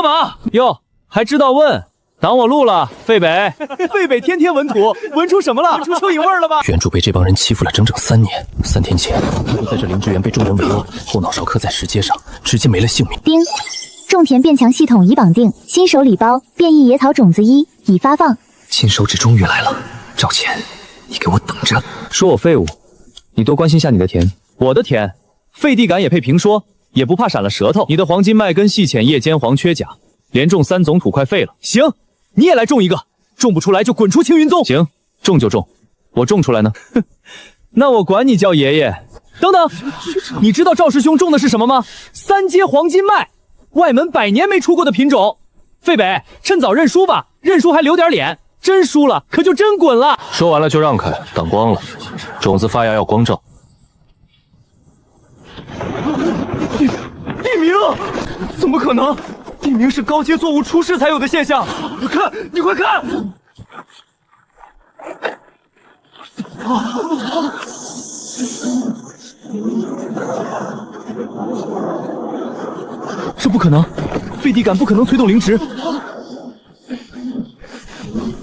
干嘛？哟，还知道问？挡我路了，费北。费北天天闻土，闻出什么了？出蚯蚓味了吗？原主被这帮人欺负了整整3年。3天前，我在这灵芝园被众人围殴，后脑勺磕在石阶上，直接没了性命。丁，种田变强系统已绑定，新手礼包变异野草种子1已发放。金手指终于来了，赵钱，你给我等着！说我废物，你多关心下你的田。我的田，废地感也配评说，也不怕闪了舌头。你的黄金麦跟细浅叶尖黄缺钾，连种3种土快废了。行。你也来种一个，种不出来就滚出青云宗。行，种就种，我种出来呢。哼，那我管你叫爷爷。等等，你知道赵师兄种的是什么吗？3阶黄金麦，外门100年没出过的品种。费北，趁早认输吧，认输还留点脸，真输了可就真滚了。说完了就让开，挡光了，种子发芽要光照。地名？怎么可能？地名是高阶作物出世才有的现象。看，你快看！这不可能，废地感不可能催动灵芝。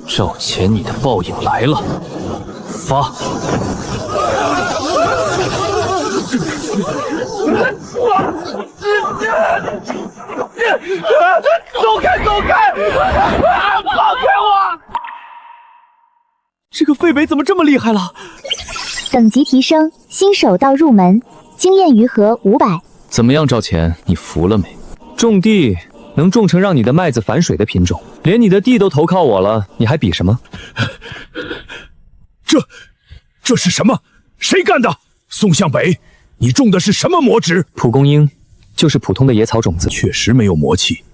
赵钱，你的报应来了！发！走开，走开！放开我！这个费北怎么这么厉害了？等级提升，新手到入门，经验余额500。怎么样，赵钱，你服了没？种地能种成让你的麦子反水的品种，连你的地都投靠我了，你还比什么？这是什么？谁干的？宋向北，你种的是什么魔植？蒲公英，就是普通的野草种子，确实没有魔气，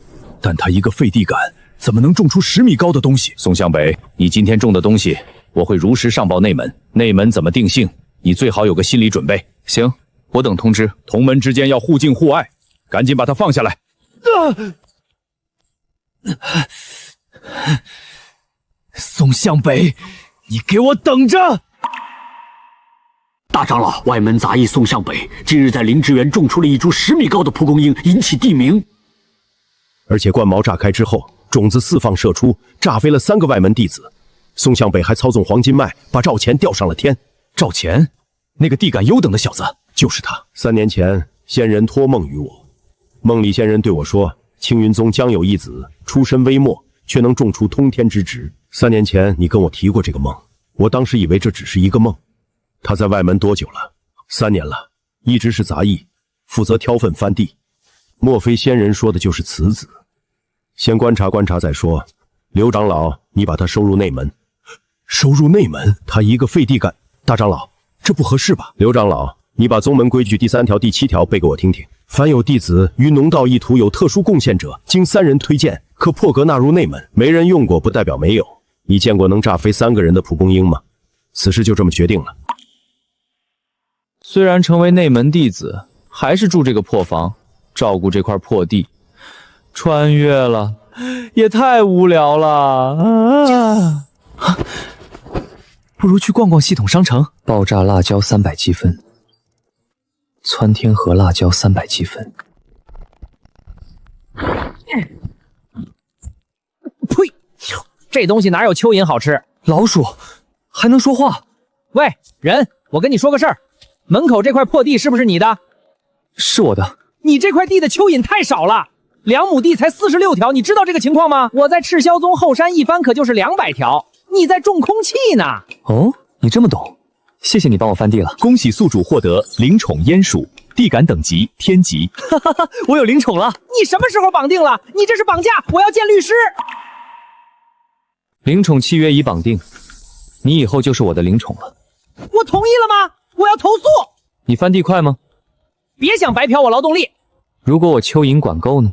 但它一个废地感，怎么能种出10米高的东西？宋向北，你今天种的东西，我会如实上报内门，内门怎么定性，你最好有个心理准备。行，我等通知。同门之间要互敬互爱，赶紧把它放下来。宋向北，你给我等着！大长老，外门杂役宋向北近日在灵芝园种出了一株10米高的蒲公英，引起地名。而且冠毛炸开之后，种子4放射出，炸飞了3个外门弟子。宋向北还操纵黄金脉，把赵钱吊上了天。赵钱，那个地感优等的小子，就是他。3年前，仙人托梦于我，梦里仙人对我说，青云宗将有一子，出身微末，却能种出通天之植。3年前，你跟我提过这个梦，我当时以为这只是一个梦。他在外门多久了？3年了，一直是杂役，负责挑粪翻地。莫非仙人说的就是此子？先观察观察再说。刘长老，你把他收入内门。收入内门？他一个废地感。大长老，这不合适吧？刘长老，你把宗门规矩第3条、第7条背给我听听。凡有弟子于农道一途有特殊贡献者，经3人推荐，可破格纳入内门。没人用过不代表没有。你见过能炸飞3个人的蒲公英吗？此事就这么决定了。虽然成为内门弟子，还是住这个破房，照顾这块破地。穿越了，也太无聊了啊！不如去逛逛系统商城。爆炸辣椒300积分，窜天河辣椒300积分。呸！这东西哪有蚯蚓好吃？老鼠还能说话？喂，人，我跟你说个事儿，门口这块破地是不是你的？是我的。你这块地的蚯蚓太少了，2亩地才46条，你知道这个情况吗？我在赤霄宗后山一翻可就是200条，你在种空气呢。哦，你这么懂，谢谢你帮我翻地了。恭喜宿主获得灵宠烟鼠，地感等级天级。哈哈哈，我有灵宠了。你什么时候绑定了？你这是绑架，我要见律师。灵宠契约已绑定，你以后就是我的灵宠了。我同意了吗？我要投诉。你翻地快吗？别想白嫖我劳动力。如果我蚯蚓管够呢？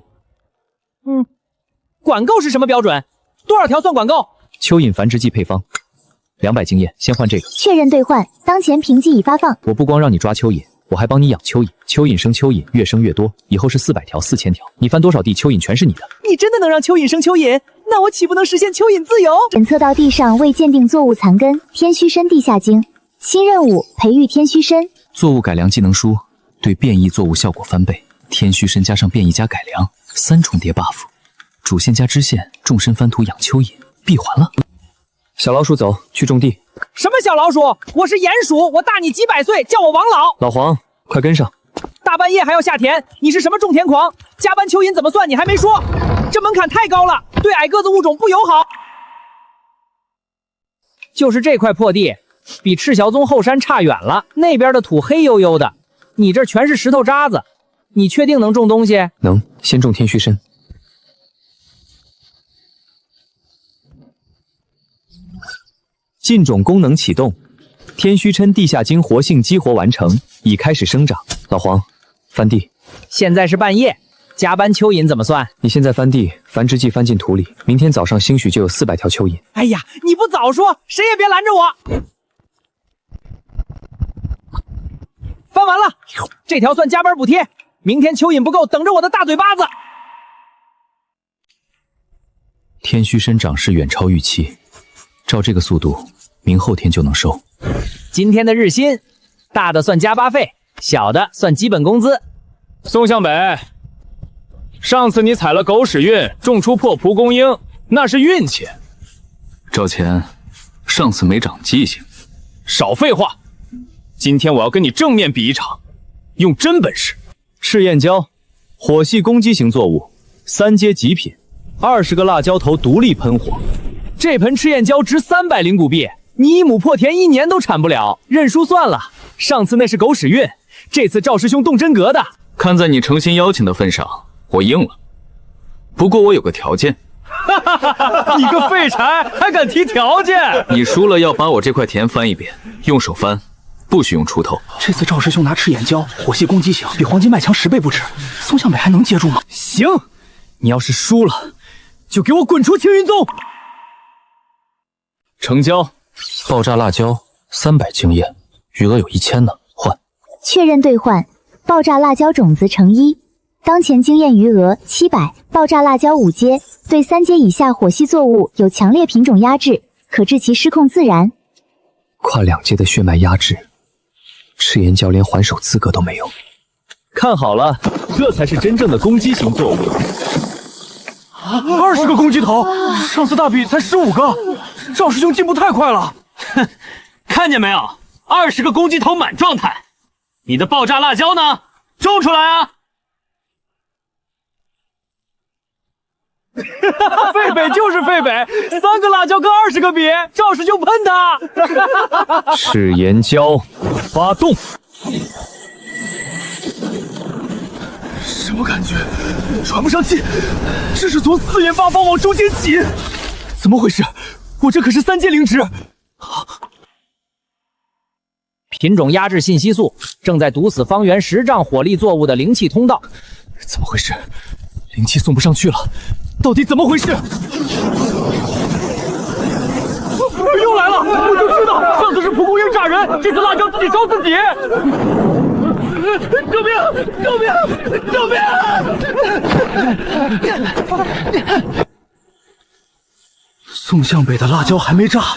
管够是什么标准？多少条算管够？蚯蚓繁殖季配方，200经验，先换这个。确认兑换，当前评级已发放。我不光让你抓蚯蚓，我还帮你养蚯蚓，蚯蚓生蚯蚓，越生越多，以后是400条、4000条，你翻多少地，蚯蚓全是你的。你真的能让蚯蚓生蚯蚓？那我岂不能实现蚯蚓自由？检测到地上未鉴定作物残根，天须参地下茎。新任务：培育天须参。作物改良技能书，对变异作物效果翻倍。天须参加上变异加改良，3重叠 buff。主线加支线，众神翻土养蚯蚓，闭环了。小老鼠走，去种地。什么小老鼠？我是鼹鼠，我大你几百岁，叫我王老。老黄，快跟上。大半夜还要下田，你是什么种田狂？加班蚯蚓怎么算？你还没说，这门槛太高了，对矮个子物种不友好。就是这块破地，比赤小宗后山差远了。那边的土黑黝黝的，你这全是石头渣子。你确定能种东西？能，先种天须参。浸种功能启动，天须参地下茎活性激活完成，已开始生长。老黄，翻地。现在是半夜，加班蚯蚓怎么算？你现在翻地，繁殖剂翻进土里，明天早上兴许就有400条蚯蚓。哎呀，你不早说，谁也别拦着我。翻完了，这条算加班补贴。明天蚯蚓不够，等着我的大嘴巴子。天须参长势远超预期，照这个速度，明后天就能收。今天的日薪，大的算加班费，小的算基本工资。宋向北，上次你踩了狗屎运，种出破蒲公英，那是运气。赵钱，上次没长记性。少废话，今天我要跟你正面比一场，用真本事。赤焰椒，火系攻击型作物，3阶极品，20个辣椒头独立喷火。这盆赤焰椒值300灵古币，你1亩破田1年都产不了，认输算了。上次那是狗屎运，这次赵师兄动真格的。看在你诚心邀请的份上，我应了。不过我有个条件。你个废柴，还敢提条件？你输了要把我这块田翻一遍，用手翻，不许用锄头。这次赵师兄拿赤焰椒，火系攻击型，比黄金麦强10倍不止。宋向北还能接住吗？行，你要是输了，就给我滚出青云宗。成交。爆炸辣椒300经验，余额有1000呢，换。确认兑换，爆炸辣椒种子乘1，当前经验余额700。爆炸辣椒5阶，对3阶以下火系作物有强烈品种压制，可致其失控自燃。跨2阶的血脉压制，赤焰椒连还手资格都没有。看好了，这才是真正的攻击型作物。20个攻击头，上次大比才15个，赵师兄进步太快了。哼，看见没有？20个攻击头满状态。你的爆炸辣椒呢？种出来啊！狒狒就是狒狒，3个辣椒跟20个比，赵师兄喷他。赤焰椒发动。什么感觉？喘不上气，这是从4面8方往中间挤，怎么回事？我这可是3阶灵芝。品种压制信息素正在堵死方圆10丈火力作物的灵气通道。怎么回事？灵气送不上去了，到底怎么回事？又来了！我就知道，上次是蒲公英炸人，这次辣椒自己烧自己。救命！救命！救命！宋向北的辣椒还没炸，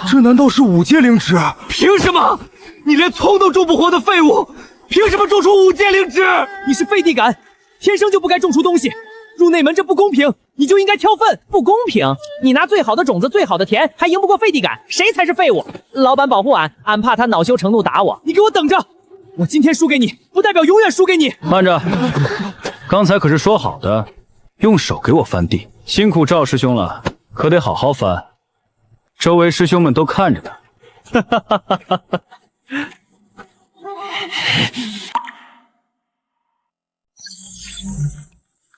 这难道是5阶灵芝？凭什么？你连葱都种不活的废物，凭什么种出5阶灵芝？你是废地感，天生就不该种出东西。入内门这不公平，你就应该挑粪。不公平！你拿最好的种子、最好的田，还赢不过废地感，谁才是废物？老板保护俺，俺怕他恼羞成怒打我。你给我等着！我今天输给你，不代表永远输给你。慢着，刚才可是说好的，用手给我翻地。辛苦赵师兄了，可得好好翻。周围师兄们都看着呢。哈哈哈哈哈哈！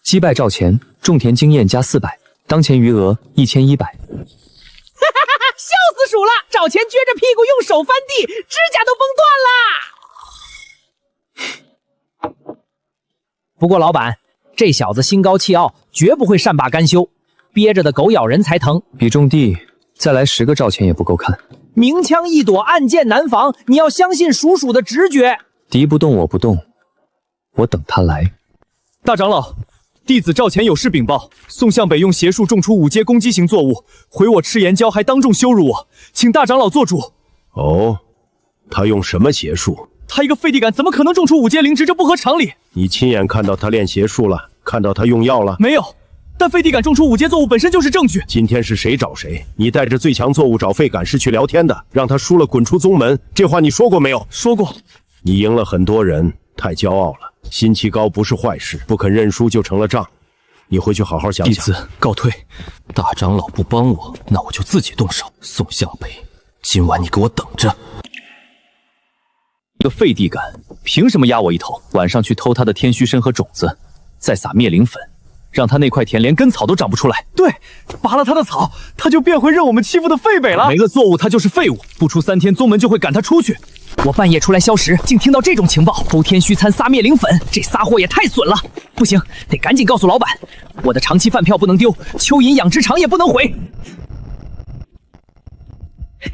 击败赵钱，种田经验加400，当前余额1100。哈哈哈！笑死鼠了！赵钱撅着屁股用手翻地，指甲都崩断了。不过老板，这小子心高气傲，绝不会善罢甘休，憋着的狗咬人才疼。比种地再来10个赵钱也不够看。明枪易躲，暗箭难防，你要相信鼠鼠的直觉。敌不动我不动，我等他来。大长老，弟子赵钱有事禀报，宋向北用邪术种出5阶攻击型作物，毁我赤炎椒，还当众羞辱我，请大长老做主。哦，他用什么邪术？他一个废地感怎么可能种出5阶灵芝？这不合常理。你亲眼看到他练邪术了？看到他用药了？没有，但废地感种出5阶作物本身就是证据。今天是谁找谁？你带着最强作物找废感是去聊天的，让他输了滚出宗门，这话你说过没有？说过。你赢了很多人，太骄傲了。心气高不是坏事，不肯认输就成了账。你回去好好想想。弟子告退。大长老不帮我，那我就自己动手。宋向北，今晚你给我等着。个废地感，凭什么压我一头？晚上去偷他的天须参和种子，再撒灭灵粉，让他那块田连根草都长不出来。对，拔了他的草，他就变回任我们欺负的废北了。没了作物，他就是废物。不出3天，宗门就会赶他出去。我半夜出来消食，竟听到这种情报，偷天须参撒灭灵粉，这撒货也太损了！不行，得赶紧告诉老板，我的长期饭票不能丢，蚯蚓养殖场也不能毁。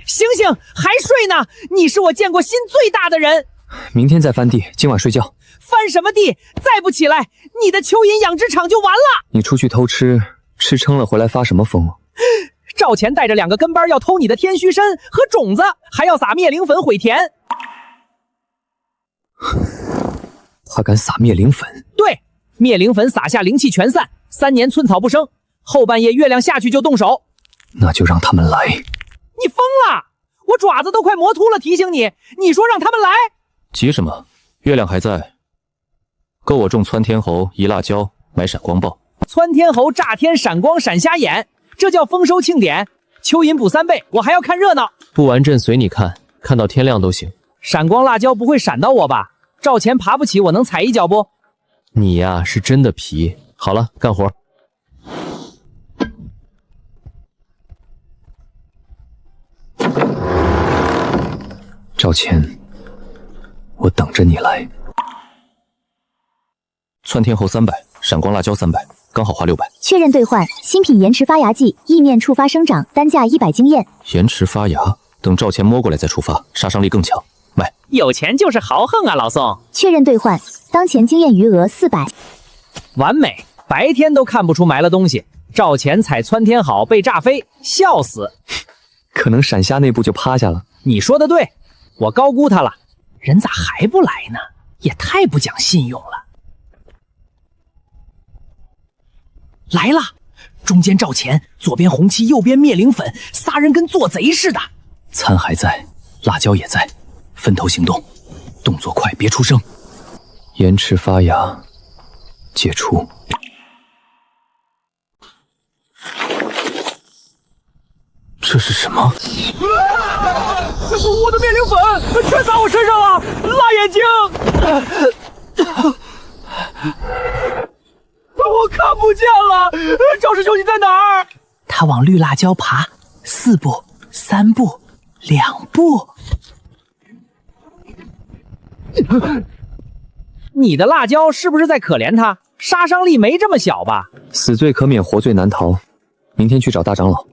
醒醒，还睡呢？你是我见过心最大的人。明天再翻地，今晚睡觉。翻什么地？再不起来，你的蚯蚓养殖场就完了。你出去偷吃，吃撑了回来发什么疯啊？赵钱带着2个跟班要偷你的天须参和种子，还要撒灭灵粉毁田。他敢撒灭灵粉？对，灭灵粉撒下灵气全散，3年寸草不生，后半夜月亮下去就动手。那就让他们来。你疯了！我爪子都快磨秃了，提醒你，你说让他们来？急什么？月亮还在，够我种窜天猴、移辣椒、买闪光豹。窜天猴炸天闪光闪瞎眼，这叫丰收庆典。蚯蚓补3倍，我还要看热闹。不完阵随你看，看到天亮都行。闪光辣椒不会闪到我吧？赵钱爬不起，我能踩一脚不？你呀，是真的皮。好了，干活。赵钱，我等着你来。窜天猴300，闪光辣椒300，刚好花600。确认兑换，新品延迟发芽剂，意念触发生长，单价100经验。延迟发芽，等赵钱摸过来再触发，杀伤力更强。买。有钱就是豪横啊，老宋。确认兑换，当前经验余额400。完美，白天都看不出埋了东西。赵钱踩窜天好被炸飞，笑死。可能闪瞎那步就趴下了。你说的对，我高估他了。人咋还不来呢？也太不讲信用了。来了，中间赵钱，左边红旗，右边灭灵粉，3人跟做贼似的。参还在，辣椒也在，分头行动，动作快，别出声。延迟发芽，解除。这是什么？我的灭灵粉全洒我身上了，辣眼睛！我看不见了，赵师兄你在哪儿？他往绿辣椒爬，4步、3步、2步。你的辣椒是不是在可怜他？杀伤力没这么小吧？死罪可免，活罪难逃。明天去找大长老。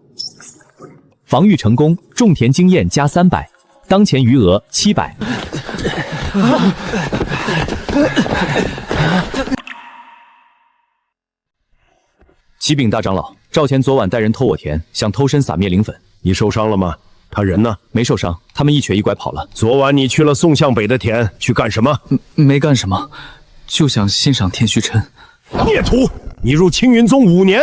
防御成功，种田经验加300，当前余额700。启禀大长老，赵钱昨晚带人偷我田，想偷身撒灭灵粉。你受伤了吗？他人呢？没受伤，他们一瘸一拐跑了。昨晚你去了宋向北的田，去干什么？没干什么，就想欣赏天须参。孽徒，你入青云宗5年，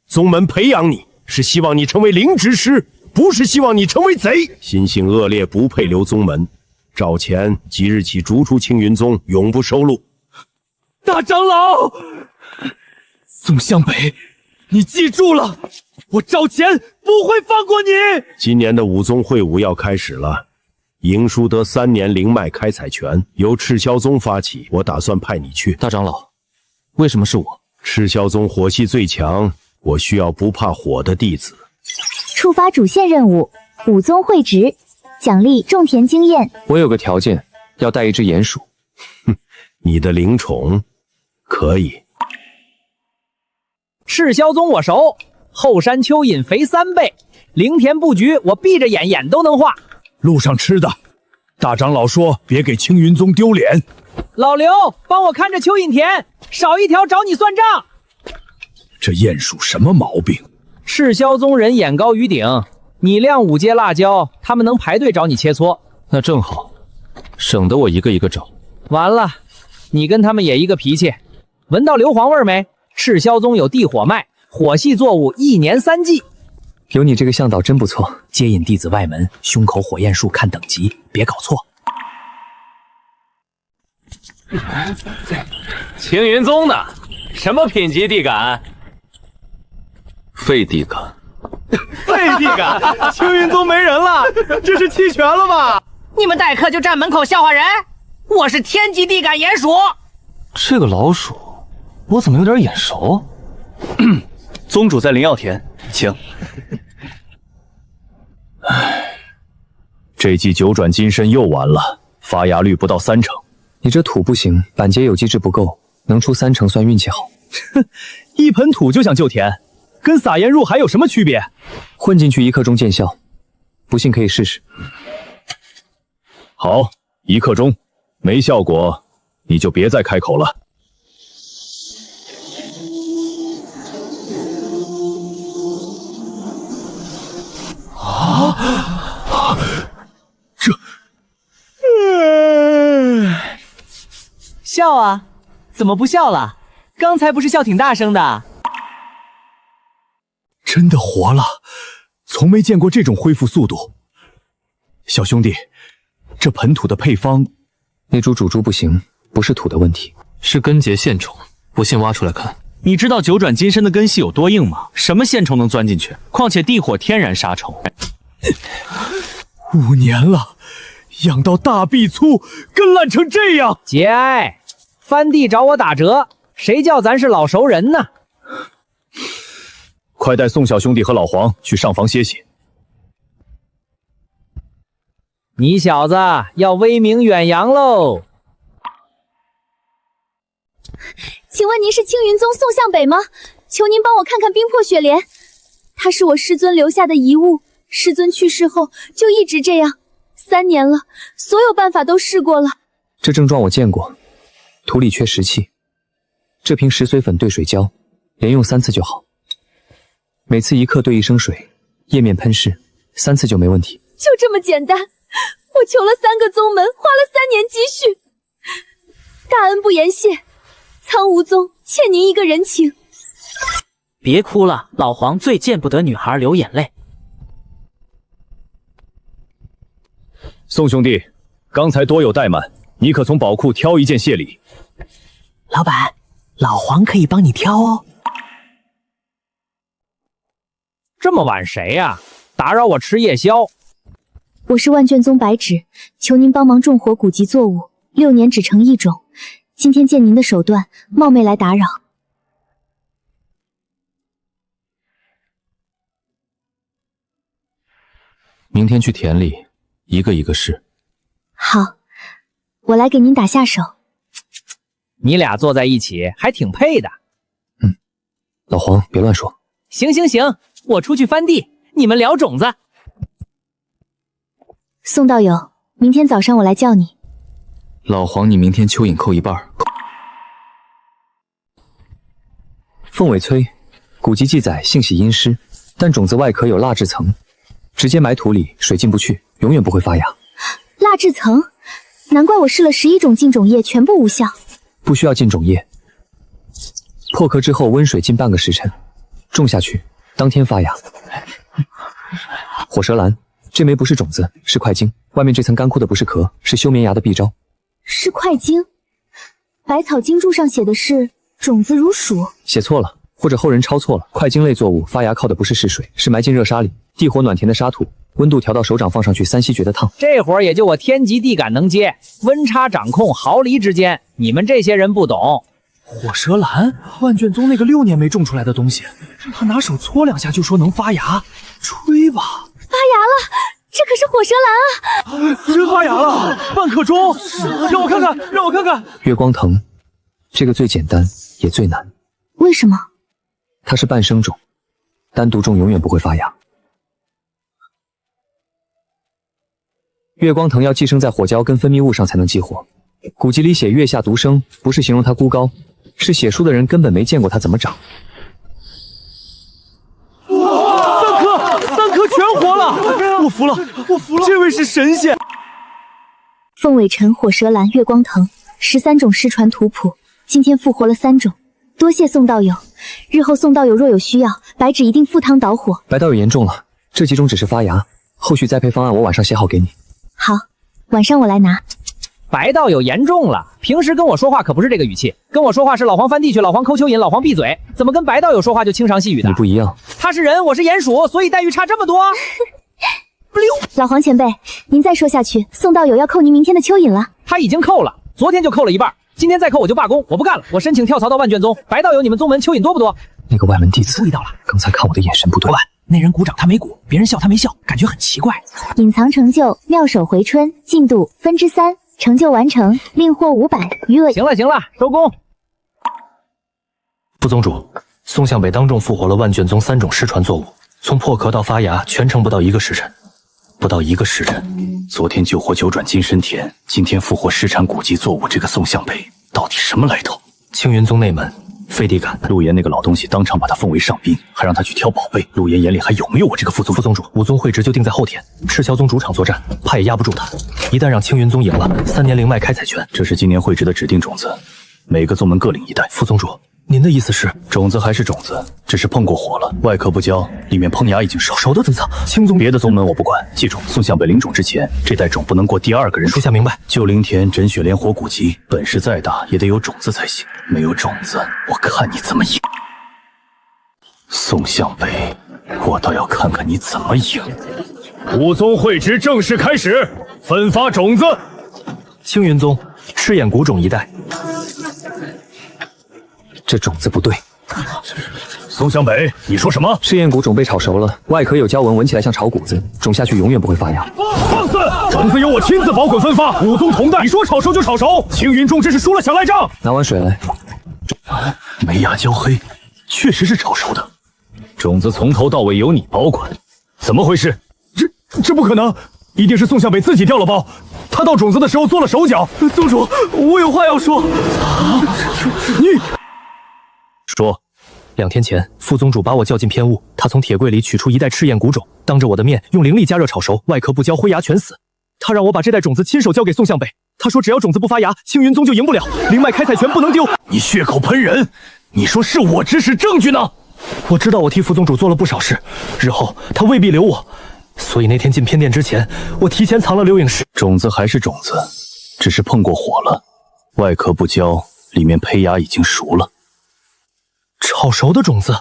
宗门培养你，是希望你成为灵执师，不是希望你成为贼。心性恶劣，不配留宗门。赵钱即日起逐出青云宗，永不收录。大长老，宋向北，你记住了，我赵钱不会放过你。今年的5宗会武要开始了，赢输得3年灵脉开采权，由赤霄宗发起，我打算派你去。大长老，为什么是我？赤霄宗火系最强，我需要不怕火的弟子。触发主线任务，5宗会职，奖励种田经验。我有个条件，要带一只鼹鼠。哼，你的灵宠可以。赤霄宗我熟，后山蚯蚓肥3倍，灵田布局我闭着眼都能画。路上吃的，大长老说别给青云宗丢脸。老刘，帮我看着蚯蚓田，少一条找你算账。这鼹鼠什么毛病？赤霄宗人眼高于顶，你晾5阶辣椒，他们能排队找你切磋。那正好，省得我一个一个找。完了，你跟他们也一个脾气。闻到硫磺味没？赤霄宗有地火脉，火系作物1年3季。有你这个向导真不错，接引弟子外门，胸口火焰术看等级，别搞错。青云宗的什么品级地感？废地感。废地感，青云宗没人了，这是弃权了吧？你们待客就站门口笑话人？我是天级地感鼹鼠。这个老鼠，我怎么有点眼熟？宗主在灵药田，请。这季九转金身又完了，发芽率不到30%。你这土不行，板结有机质不够，能出30%算运气好。哼，一盆土就想救田，跟撒盐入海有什么区别？混进去1刻钟见效，不信可以试试。好，1刻钟，没效果你就别再开口了。笑啊？怎么不笑了？刚才不是笑挺大声的。真的活了，从没见过这种恢复速度。小兄弟，这盆土的配方，那株主株不行，不是土的问题，是根结线虫，不信挖出来看。你知道九转金身的根系有多硬吗？什么线虫能钻进去？况且地火天然杀虫。5年了，养到大臂粗，根烂成这样。节哀，番弟找我打折，谁叫咱是老熟人呢？快带宋小兄弟和老黄去上房歇息。你小子要威名远扬喽！请问您是青云宗宋向北吗？求您帮我看看冰魄雪莲，它是我师尊留下的遗物。师尊去世后就一直这样，3年了，所有办法都试过了。这症状我见过，土里缺石气，这瓶石髓粉兑水浇，连用3次就好。每次1克兑1升水，叶面喷湿，3次就没问题。就这么简单？我求了3个宗门，花了3年积蓄，大恩不言谢，苍梧宗欠您一个人情。别哭了，老黄最见不得女孩流眼泪。宋兄弟，刚才多有怠慢，你可从宝库挑1件谢礼。老板，老黄可以帮你挑哦。这么晚谁呀？打扰我吃夜宵。我是万卷宗白芷，求您帮忙种活古籍作物，6年只成1种。今天见您的手段，冒昧来打扰。明天去田里，一个一个试。好，我来给您打下手。你俩坐在一起还挺配的。老黄别乱说。行，我出去翻地，你们聊种子。宋道友，明天早上我来叫你。老黄，你明天蚯蚓扣1半。凤尾催，古籍记载性喜阴湿，但种子外壳有蜡质层，直接埋土里，水进不去，永远不会发芽。蜡质层，难怪我试了11种浸种液，全部无效。不需要浸种液，破壳之后温水浸半个时辰，种下去，当天发芽。火蛇兰，这枚不是种子，是块茎，外面这层干枯的不是壳，是休眠芽的必招。是块茎？百草经注上写的是种子如鼠，写错了，或者后人抄错了。块茎类作物发芽靠的不是试水，是埋进热沙里，地火暖田的沙土，温度调到手掌放上去，3息觉得烫。这活儿也就我天级地感能接，温差掌控毫厘之间，你们这些人不懂。火蛇兰，万卷宗那个6年没种出来的东西，他拿手搓2下就说能发芽，吹吧！发芽了，这可是火蛇兰啊！真发芽了，半刻钟，让我看看，让我看看。月光藤，这个最简单也最难。为什么？它是半生种，单独种永远不会发芽。月光藤要寄生在火胶跟分泌物上才能激活。古籍里写月下独生，不是形容它孤高，是写书的人根本没见过它怎么长。哇，3颗全活了！我服了，这位是神仙。凤尾尘、火蛇兰、月光藤，13种失传图谱，今天复活了3种，多谢宋道友，日后宋道友若有需要，白芷一定赴汤蹈火。白道友严重了，这几种只是发芽，后续栽培方案我晚上写好给你。好，晚上我来拿。白道友严重了，平时跟我说话可不是这个语气，跟我说话是老黄翻地去，老黄抠蚯蚓，老黄闭嘴。怎么跟白道友说话就轻声细语的？你不一样，他是人，我是鼹鼠，所以待遇差这么多。老黄前辈，您再说下去，宋道友要扣您明天的蚯蚓了。他已经扣了，昨天就扣了一半，今天再扣我就罢工，我不干了，我申请跳槽到万卷宗。白道友，你们宗门蚯蚓多不多？那个外门弟子注意到了，刚才看我的眼神不对。老板，那人鼓掌他没鼓，别人笑他没笑，感觉很奇怪。隐藏成就，妙手回春，进度3%，成就完成，另获500，余额。行了，收工。副宗主，宋向北当众复活了万卷宗3种失传作物，从破壳到发芽，全程不到1个时辰。不到1个时辰，昨天救活9转金身田，今天复活失产古籍作物，这个宋向北到底什么来头？青云宗内门，废地感。陆岩那个老东西当场把他奉为上宾，还让他去挑宝贝。陆岩眼里还有没有我这个副宗主？副宗主，武宗会职就定在后天，赤霄宗主场作战，怕也压不住他。一旦让青云宗赢了，3年灵脉开采权。这是今年会职的指定种子，每个宗门各领1袋。副宗主，您的意思是，种子还是种子，只是碰过火了，外壳不焦，里面碰芽已经熟。熟的怎藏？青宗别的宗门我不管，记住，宋向北领种之前，这袋种不能过第2个人。属下明白。救灵田枕血莲火古籍，本事再大也得有种子才行，没有种子，我看你怎么赢。宋向北，我倒要看看你怎么赢。武宗会职正式开始，分发种子。青云宗赤焰古种1袋。这种子不对。宋向北，你说什么？赤焰谷种被炒熟了，外壳有胶纹，闻起来像炒谷子，种下去永远不会发芽。放肆！种子由我亲自保管分发，武宗同袋，你说炒熟就炒熟。青云宗这是输了想赖账。拿碗水来。没芽焦黑，确实是炒熟的。种子从头到尾由你保管，怎么回事？这不可能，一定是宋向北自己掉了包。他倒种子的时候做了手脚。宗主，我有话要说。你说。2天前，副宗主把我叫进偏屋，他从铁柜里取出1袋赤焰古种，当着我的面用灵力加热炒熟，外壳不焦，灰芽全死。他让我把这袋种子亲手交给宋向北，他说只要种子不发芽，青云宗就赢不了，灵脉开采权不能丢。你血口喷人！你说是我指使，证据呢？我知道我替副宗主做了不少事，日后他未必留我，所以那天进偏殿之前，我提前藏了流影石。种子还是种子，只是碰过火了，外壳不焦，里面胚芽已经熟了。炒熟的种子，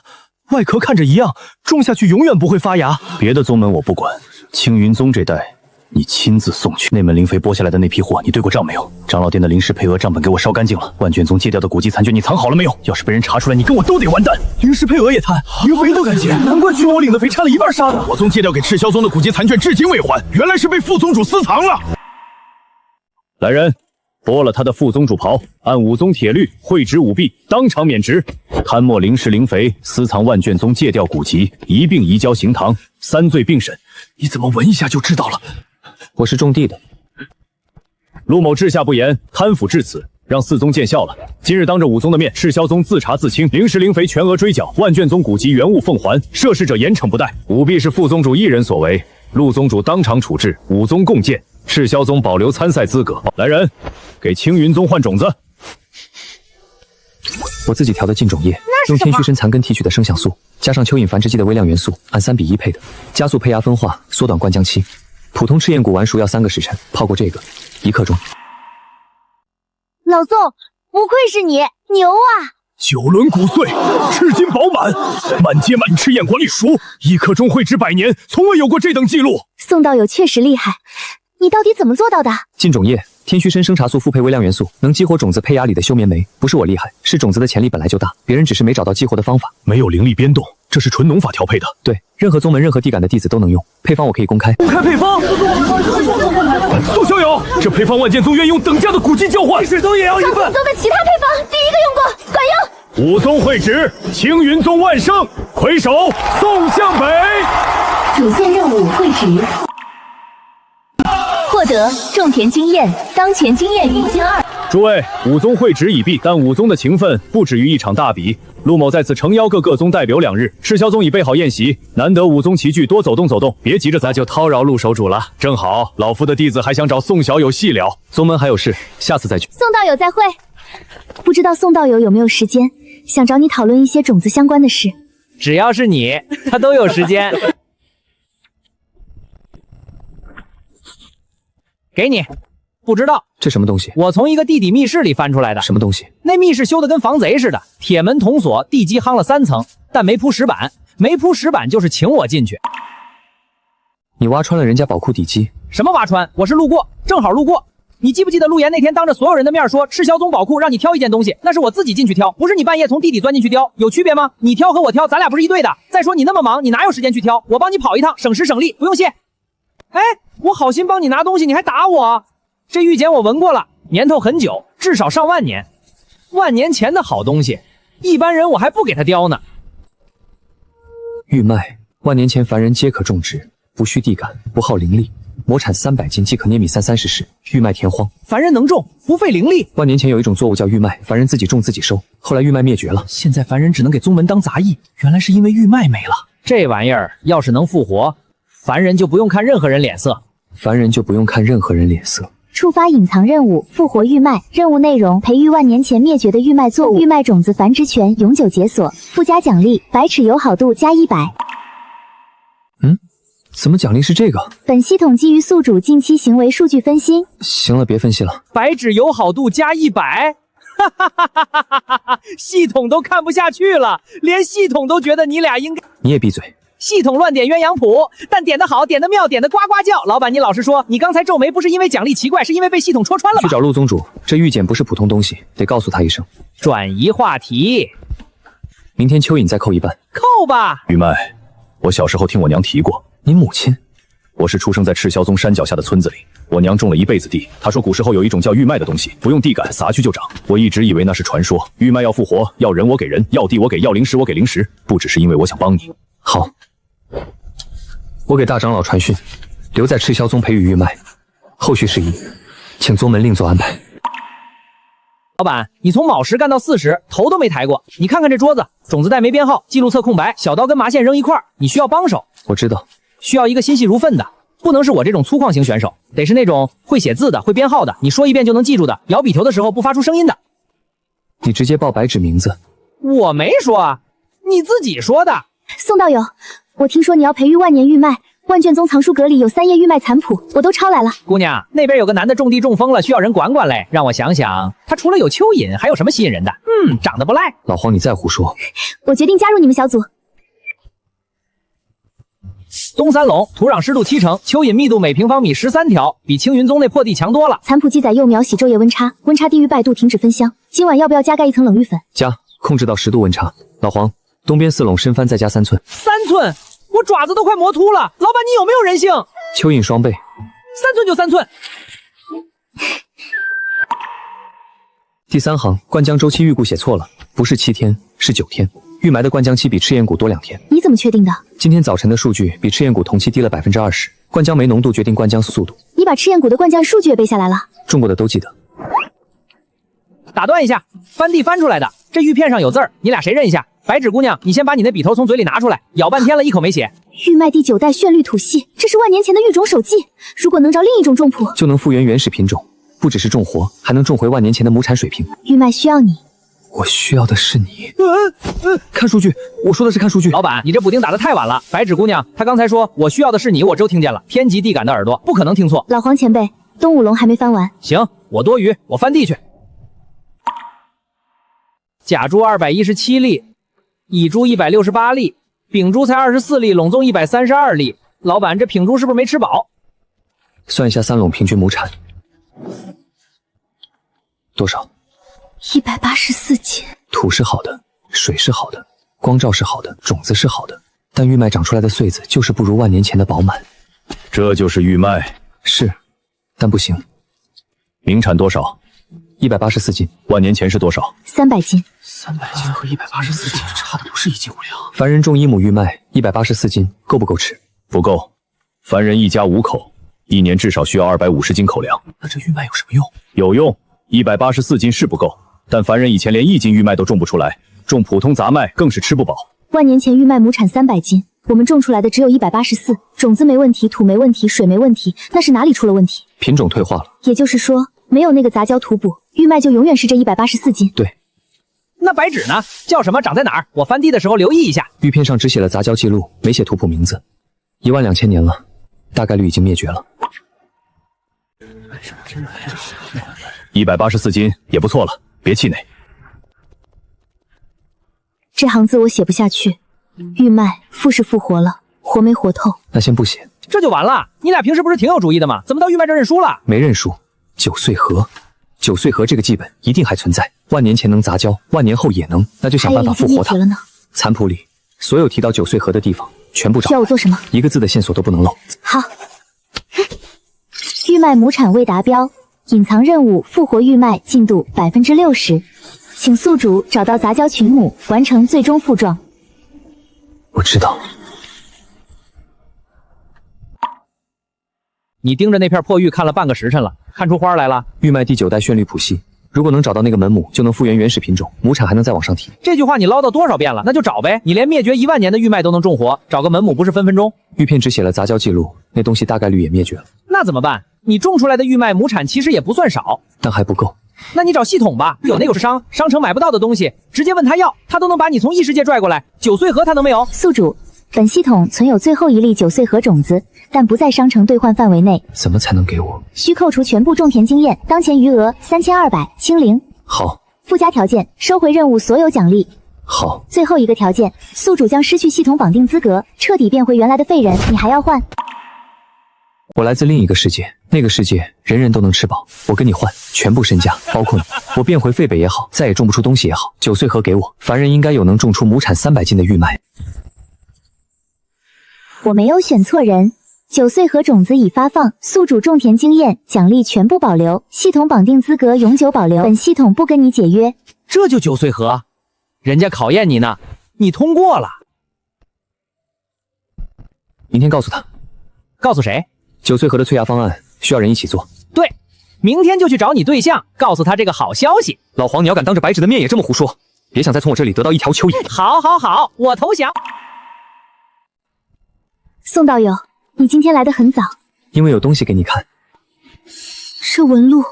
外壳看着一样，种下去永远不会发芽。别的宗门我不管，青云宗这袋你亲自送去。内门灵妃拨下来的那批货，你对过账没有？长老殿的灵石配额账本给我烧干净了。万卷宗借调的古籍残卷你藏好了没有？要是被人查出来，你跟我都得完蛋。灵石配额也贪，连肥都敢借，难怪去年我领的肥差了1半杀的。我宗借调给赤霄宗的古籍残卷至今未还，原来是被副宗主私藏了。来人！剥了他的副宗主袍，按武宗铁律会职舞弊，当场免职。贪墨灵石灵肥，私藏万卷宗借调古籍，一并移交刑堂，3罪并审。你怎么闻一下就知道了？我是种地的。陆某治下不严，贪腐至此，让4宗见笑了。今日当着武宗的面，赤霄宗自查自清，灵石灵肥全额追缴，万卷宗古籍原物奉还，涉事者严惩不贷。舞弊是副宗主一人所为，陆宗主当场处置，武宗共建。赤霄宗保留参赛资格。来人，给青云宗换种子。我自己调的浸种液，用天须参残根提取的生想素，加上蚯蚓繁殖剂的微量元素，按3:1配的，加速胚芽分化，缩短灌浆期。普通赤焰谷完熟要3个时辰，泡过这个1刻钟。老宋，不愧是你，牛啊！9轮骨碎，赤金饱满，满街满赤焰果里熟，1刻钟会值100年，从未有过这等记录。宋道友确实厉害，你到底怎么做到的？浸种液，天须参生茶素复配微量元素，能激活种子胚芽里的休眠酶。不是我厉害，是种子的潜力本来就大，别人只是没找到激活的方法。没有灵力biến动，这是纯农法调配的。对，任何宗门、任何地感的弟子都能用。配方我可以公开。公开配方。宋小友，这配方万剑宗愿用等价的古籍交换。赤宗也要一份。宗的其他配方，第1个用过，管用。武宗会职，青云宗万圣，魁首宋向北。主线任务会职。获得种田经验，当前经验1千2。诸位，武宗会职已毕，但武宗的情分不止于一场大比。陆某在此诚邀各宗代表2日。赤霄宗已备好宴席，难得武宗齐聚，多走动走动。别急着，咱就叨扰陆守主了。正好，老夫的弟子还想找宋小友细聊。宗门还有事，下次再聚。宋道友再会。不知道宋道友有没有时间想找你讨论一些种子相关的事。只要是你，他都有时间。给你，不知道这什么东西？我从一个地底密室里翻出来的。什么东西？那密室修的跟防贼似的，铁门铜锁，地基夯了3层，但没铺石板，没铺石板就是请我进去。你挖穿了人家宝库底基？什么挖穿？我是路过，正好路过。你记不记得陆岩那天当着所有人的面说赤霄宗宝库让你挑一件东西，那是我自己进去挑，不是你半夜从地底钻进去挑，有区别吗？你挑和我挑，咱俩不是一队的。再说你那么忙，你哪有时间去挑？我帮你跑一趟，省时省力，不用谢。哎，我好心帮你拿东西，你还打我？这玉简我闻过了，年头很久，至少上万年。万年前的好东西，一般人我还不给他雕呢。玉麦，万年前凡人皆可种植，不需地感，不耗灵力。亩产300斤即可捏米30石，玉麦田荒。凡人能种，不费灵力。万年前有一种作物叫玉麦，凡人自己种自己收，后来玉麦灭绝了。现在凡人只能给宗门当杂役，原来是因为玉麦没了。这玩意儿要是能复活，凡人就不用看任何人脸色。凡人就不用看任何人脸色。触发隐藏任务，复活玉麦。任务内容：培育万年前灭绝的玉麦作物，玉麦种子繁殖权永久解锁。附加奖励：百尺友好度加100。怎么奖励是这个？本系统基于宿主近期行为数据分析。行了，别分析了。百指友好度加100，哈哈哈哈哈哈！系统都看不下去了，连系统都觉得你俩应该……你也闭嘴！系统乱点鸳鸯谱，但点得好，点得妙，点得呱呱叫。老板，你老实说，你刚才皱眉不是因为奖励奇怪，是因为被系统戳穿了吧？去找陆宗主，这玉简不是普通东西，得告诉他一声。转移话题，明天蚯蚓再扣一半。扣吧。玉麦，我小时候听我娘提过。你母亲？我是出生在赤霄宗山脚下的村子里，我娘种了一辈子地。她说古时候有一种叫玉麦的东西，不用地感，撒去就长。我一直以为那是传说。玉麦要复活，要人我给人，要地我给，要灵石我给灵石。不只是因为我想帮你。好，我给大长老传讯，留在赤霄宗培育玉麦，后续事宜请宗门另做安排。老板，你从卯时干到40，头都没抬过。你看看这桌子，种子袋没编号，记录册空白，小刀跟麻线扔一块，你需要帮手。我知道。需要一个心细如粪的，不能是我这种粗犷型选手，得是那种会写字的、会编号的，你说一遍就能记住的，摇笔头的时候不发出声音的。你直接报白纸名字。我没说啊，你自己说的。宋道友，我听说你要培育万年玉麦，万卷宗藏书阁里有3页玉麦残谱，我都抄来了。姑娘，那边有个男的种地中风了，需要人管管嘞。让我想想，他除了有蚯蚓，还有什么吸引人的？长得不赖。老黄，你再胡说。我决定加入你们小组。东三垄土壤湿度70%，蚯蚓密度每平方米13条，比青云宗那破地强多了。残谱记载幼苗喜昼夜温差，温差低于100度停止分香。今晚要不要加盖一层冷玉粉？加，控制到10度温差。老黄，东边4垄深翻再加3寸。3寸，我爪子都快磨秃了。老板，你有没有人性？蚯蚓双倍，3寸就3寸。第3行，灌浆周期预估写错了，不是7天，是9天。玉埋的灌浆期比赤焰谷多2天。你怎么确定的？今天早晨的数据比赤焰谷同期低了20%，灌浆酶浓度决定灌浆速度。你把赤焰谷的灌浆数据也背下来了？种过的都记得。打断一下，翻地翻出来的，这玉片上有字儿，你俩谁认一下？白纸姑娘，你先把你那笔头从嘴里拿出来，咬半天了，一口没写。玉麦第9代炫绿土系，这是万年前的育种手记。如果能找另一种种谱，就能复原原始品种，不只是种活，还能种回万年前的亩产水平。玉麦需要你。我需要的是你。看数据，我说的是看数据。老板，你这补丁打得太晚了。白纸姑娘，她刚才说我需要的是你，我都听见了。天级地感的耳朵，不可能听错。老黄前辈，东五龙还没翻完。行，我多余，我翻地去。甲珠217粒，乙珠168粒，丙珠才24粒，垄宗132粒。老板，这品珠是不是没吃饱？算一下3垄平均亩产多少？184斤。土是好的，水是好的，光照是好的，种子是好的，但玉麦长出来的穗子就是不如万年前的饱满。这就是玉麦。是，但不行。明产多少？184斤。万年前是多少？300斤。300斤和184斤差的不是一斤5两。凡人种1亩玉麦，184斤，够不够吃？不够。凡人一家5口，1年至少需要250斤口粮。那这玉麦有什么用？有用，184斤是不够，但凡人以前连1斤玉麦都种不出来，种普通杂麦更是吃不饱。万年前玉麦亩产300斤，我们种出来的只有184，种子没问题，土没问题，水没问题，那是哪里出了问题？品种退化了。也就是说，没有那个杂交土补，玉麦就永远是这184斤。对。那白纸呢？叫什么？长在哪儿？我翻地的时候留意一下。玉片上只写了杂交记录，没写图谱名字。12000年了，大概率已经灭绝了。 184斤也不错了，别气馁。这行字我写不下去。玉麦复是复活了，活没活透？那先不写，这就完了。你俩平时不是挺有主意的吗？怎么到玉麦这认输了？没认输。九岁河，九岁河这个记本一定还存在。万年前能杂交，万年后也能，那就想办法复活它。了呢。残谱里所有提到九岁河的地方全部找。需要我做什么？一个字的线索都不能漏。好。玉麦亩产未达标，隐藏任务复活玉麦进度60%，请宿主找到杂交群母，完成最终复状。我知道。你盯着那片破玉看了半个时辰了，看出花来了？玉麦第9代旋律谱系，如果能找到那个门母，就能复原原始品种，亩产还能再往上提。这句话你唠叨多少遍了？那就找呗。你连灭绝1万年的玉麦都能种活，找个门母不是分分钟？玉片只写了杂交记录，那东西大概率也灭绝了。那怎么办？你种出来的玉麦亩产其实也不算少，但还不够。那你找系统吧，有那个商城买不到的东西，直接问他要，他都能把你从异世界拽过来。九岁河他能没有？宿主，本系统存有最后一粒九岁河种子，但不在商城兑换范围内。怎么才能给我？需扣除全部种田经验，当前余额3200，清零。好。附加条件：收回任务所有奖励。好。最后一个条件：宿主将失去系统绑定资格，彻底变回原来的废人。你还要换？我来自另一个世界，那个世界人人都能吃饱。我跟你换全部身家，包括你。我变回废北也好，再也种不出东西也好，九岁河给我。凡人应该有能种出亩产300斤的玉麦。我没有选错人。九岁河种子已发放，宿主种田经验奖励全部保留，系统绑定资格永久保留。本系统不跟你解约。这就九岁河，人家考验你呢，你通过了。明天告诉他。告诉谁？九岁河的催芽方案需要人一起做。对，明天就去找你对象，告诉他这个好消息。老黄，你要敢当着白纸的面也这么胡说，别想再从我这里得到一条蚯蚓。好，我投降。宋道友，你今天来得很早，因为有东西给你看。这纹路，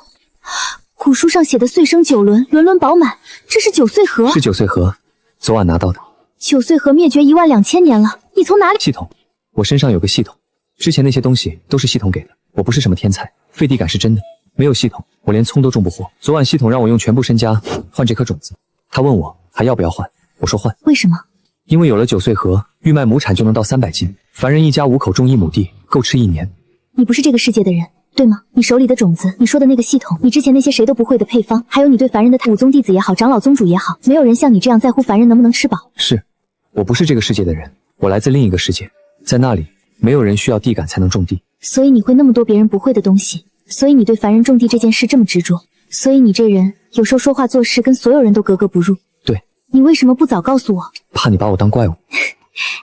古书上写的岁生9轮，轮轮饱满，这是九岁河。是九岁河，昨晚拿到的。九岁河灭绝12000年了，你从哪里？系统，我身上有个系统，之前那些东西都是系统给的。我不是什么天才，废地感是真的。没有系统，我连葱都种不活。昨晚系统让我用全部身家换这颗种子，他问我还要不要换，我说换。为什么？因为有了九岁河，玉麦亩产就能到300斤，凡人一家5口种1亩地，够吃1年。你不是这个世界的人，对吗？你手里的种子，你说的那个系统，你之前那些谁都不会的配方，还有你对凡人的武宗弟子也好，长老宗主也好，没有人像你这样在乎凡人能不能吃饱。是，我不是这个世界的人，我来自另一个世界，在那里没有人需要地感才能种地。所以你会那么多别人不会的东西，所以你对凡人种地这件事这么执着，所以你这人有时候说话做事跟所有人都格格不入。对，你为什么不早告诉我？怕你把我当怪物。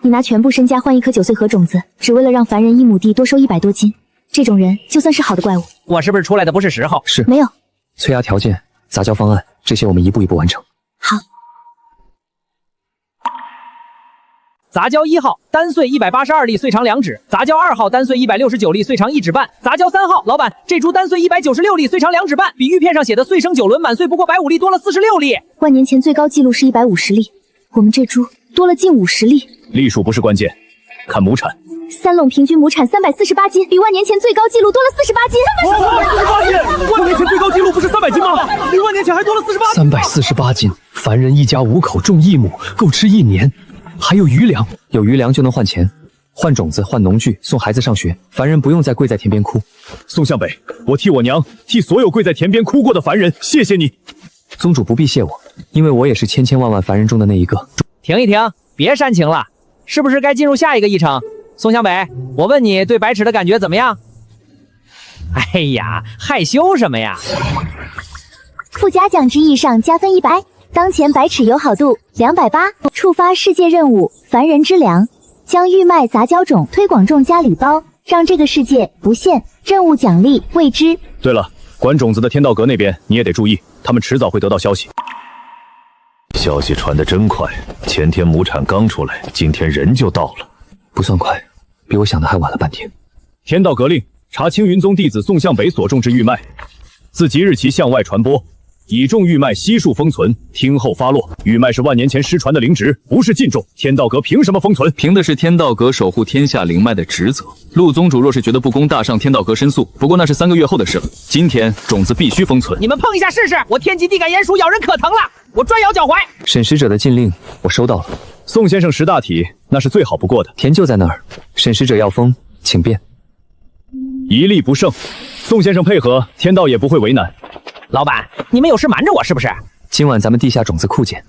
你拿全部身家换一颗九岁河种子，只为了让凡人1亩地多收100多斤，这种人就算是好的怪物，我是不是出来的不是时候？是，没有。催芽条件、杂交方案，这些我们一步一步完成。好。杂交1号单穗182粒，穗长2指；杂交2号单穗169粒，穗长1指半；杂交3号，老板，这株单穗196粒，穗长2指半，比玉片上写的岁生9轮满穗不过150粒多了46粒。万年前最高记录是150粒，我们这株多了近50粒。粒数不是关键，看亩产。3垄平均亩产348斤，比万年前最高记录多了48斤。348斤！万年前最高记录不是300斤吗？比万年前还多了348斤。凡人一家5口种1亩，够吃1年。还有余粮，有余粮就能换钱，换种子，换农具，送孩子上学。凡人不用再跪在田边哭。宋向北，我替我娘，替所有跪在田边哭过的凡人，谢谢你。宗主不必谢我，因为我也是千千万万凡人中的那一个。停一停，别煽情了，是不是该进入下一个议程？宋向北，我问你对白尺的感觉怎么样？哎呀，害羞什么呀？附加奖之意上加分100。当前白尺友好度280，触发世界任务凡人之粮，将玉麦杂交种推广种家礼包，让这个世界不限任务奖励未知。对了，管种子的天道阁那边你也得注意，他们迟早会得到消息。消息传得真快，前天亩产刚出来，今天人就到了。不算快，比我想的还晚了半天。天道阁令查青云宗弟子宋向北所种植玉麦，自即日起向外传播。已种玉脉悉数封存，听候发落。玉脉是万年前失传的灵植，不是禁种。天道阁凭什么封存？凭的是天道阁守护天下灵脉的职责。陆宗主若是觉得不公，大上天道阁申诉，不过那是3个月后的事了。今天种子必须封存。你们碰一下试试，我天极地感鼹鼠咬人可疼了，我专咬脚踝。审使者的禁令我收到了。宋先生识大体，那是最好不过的。田就在那儿，审使者要封，请便。一力不胜，宋先生配合，天道也不会为难。老板，你们有事瞒着我是不是？今晚咱们地下种子库见。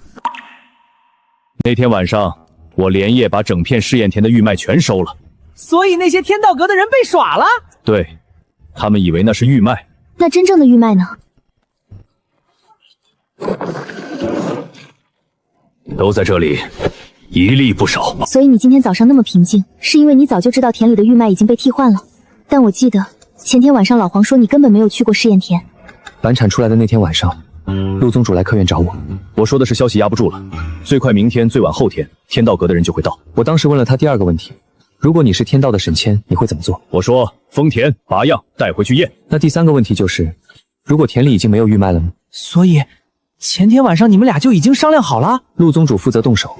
那天晚上，我连夜把整片试验田的玉脉全收了。所以那些天道阁的人被耍了？对，他们以为那是玉脉。那真正的玉脉呢？都在这里，一粒不少。所以你今天早上那么平静，是因为你早就知道田里的玉脉已经被替换了。但我记得前天晚上老黄说你根本没有去过试验田。板产出来的那天晚上，陆宗主来客院找我。我说的是消息压不住了，最快明天，最晚后天，天道阁的人就会到。我当时问了他第2个问题，如果你是天道的审签，你会怎么做？我说封田拔样带回去验。那第3个问题就是，如果田里已经没有玉脉了呢？所以前天晚上你们俩就已经商量好了？陆宗主负责动手，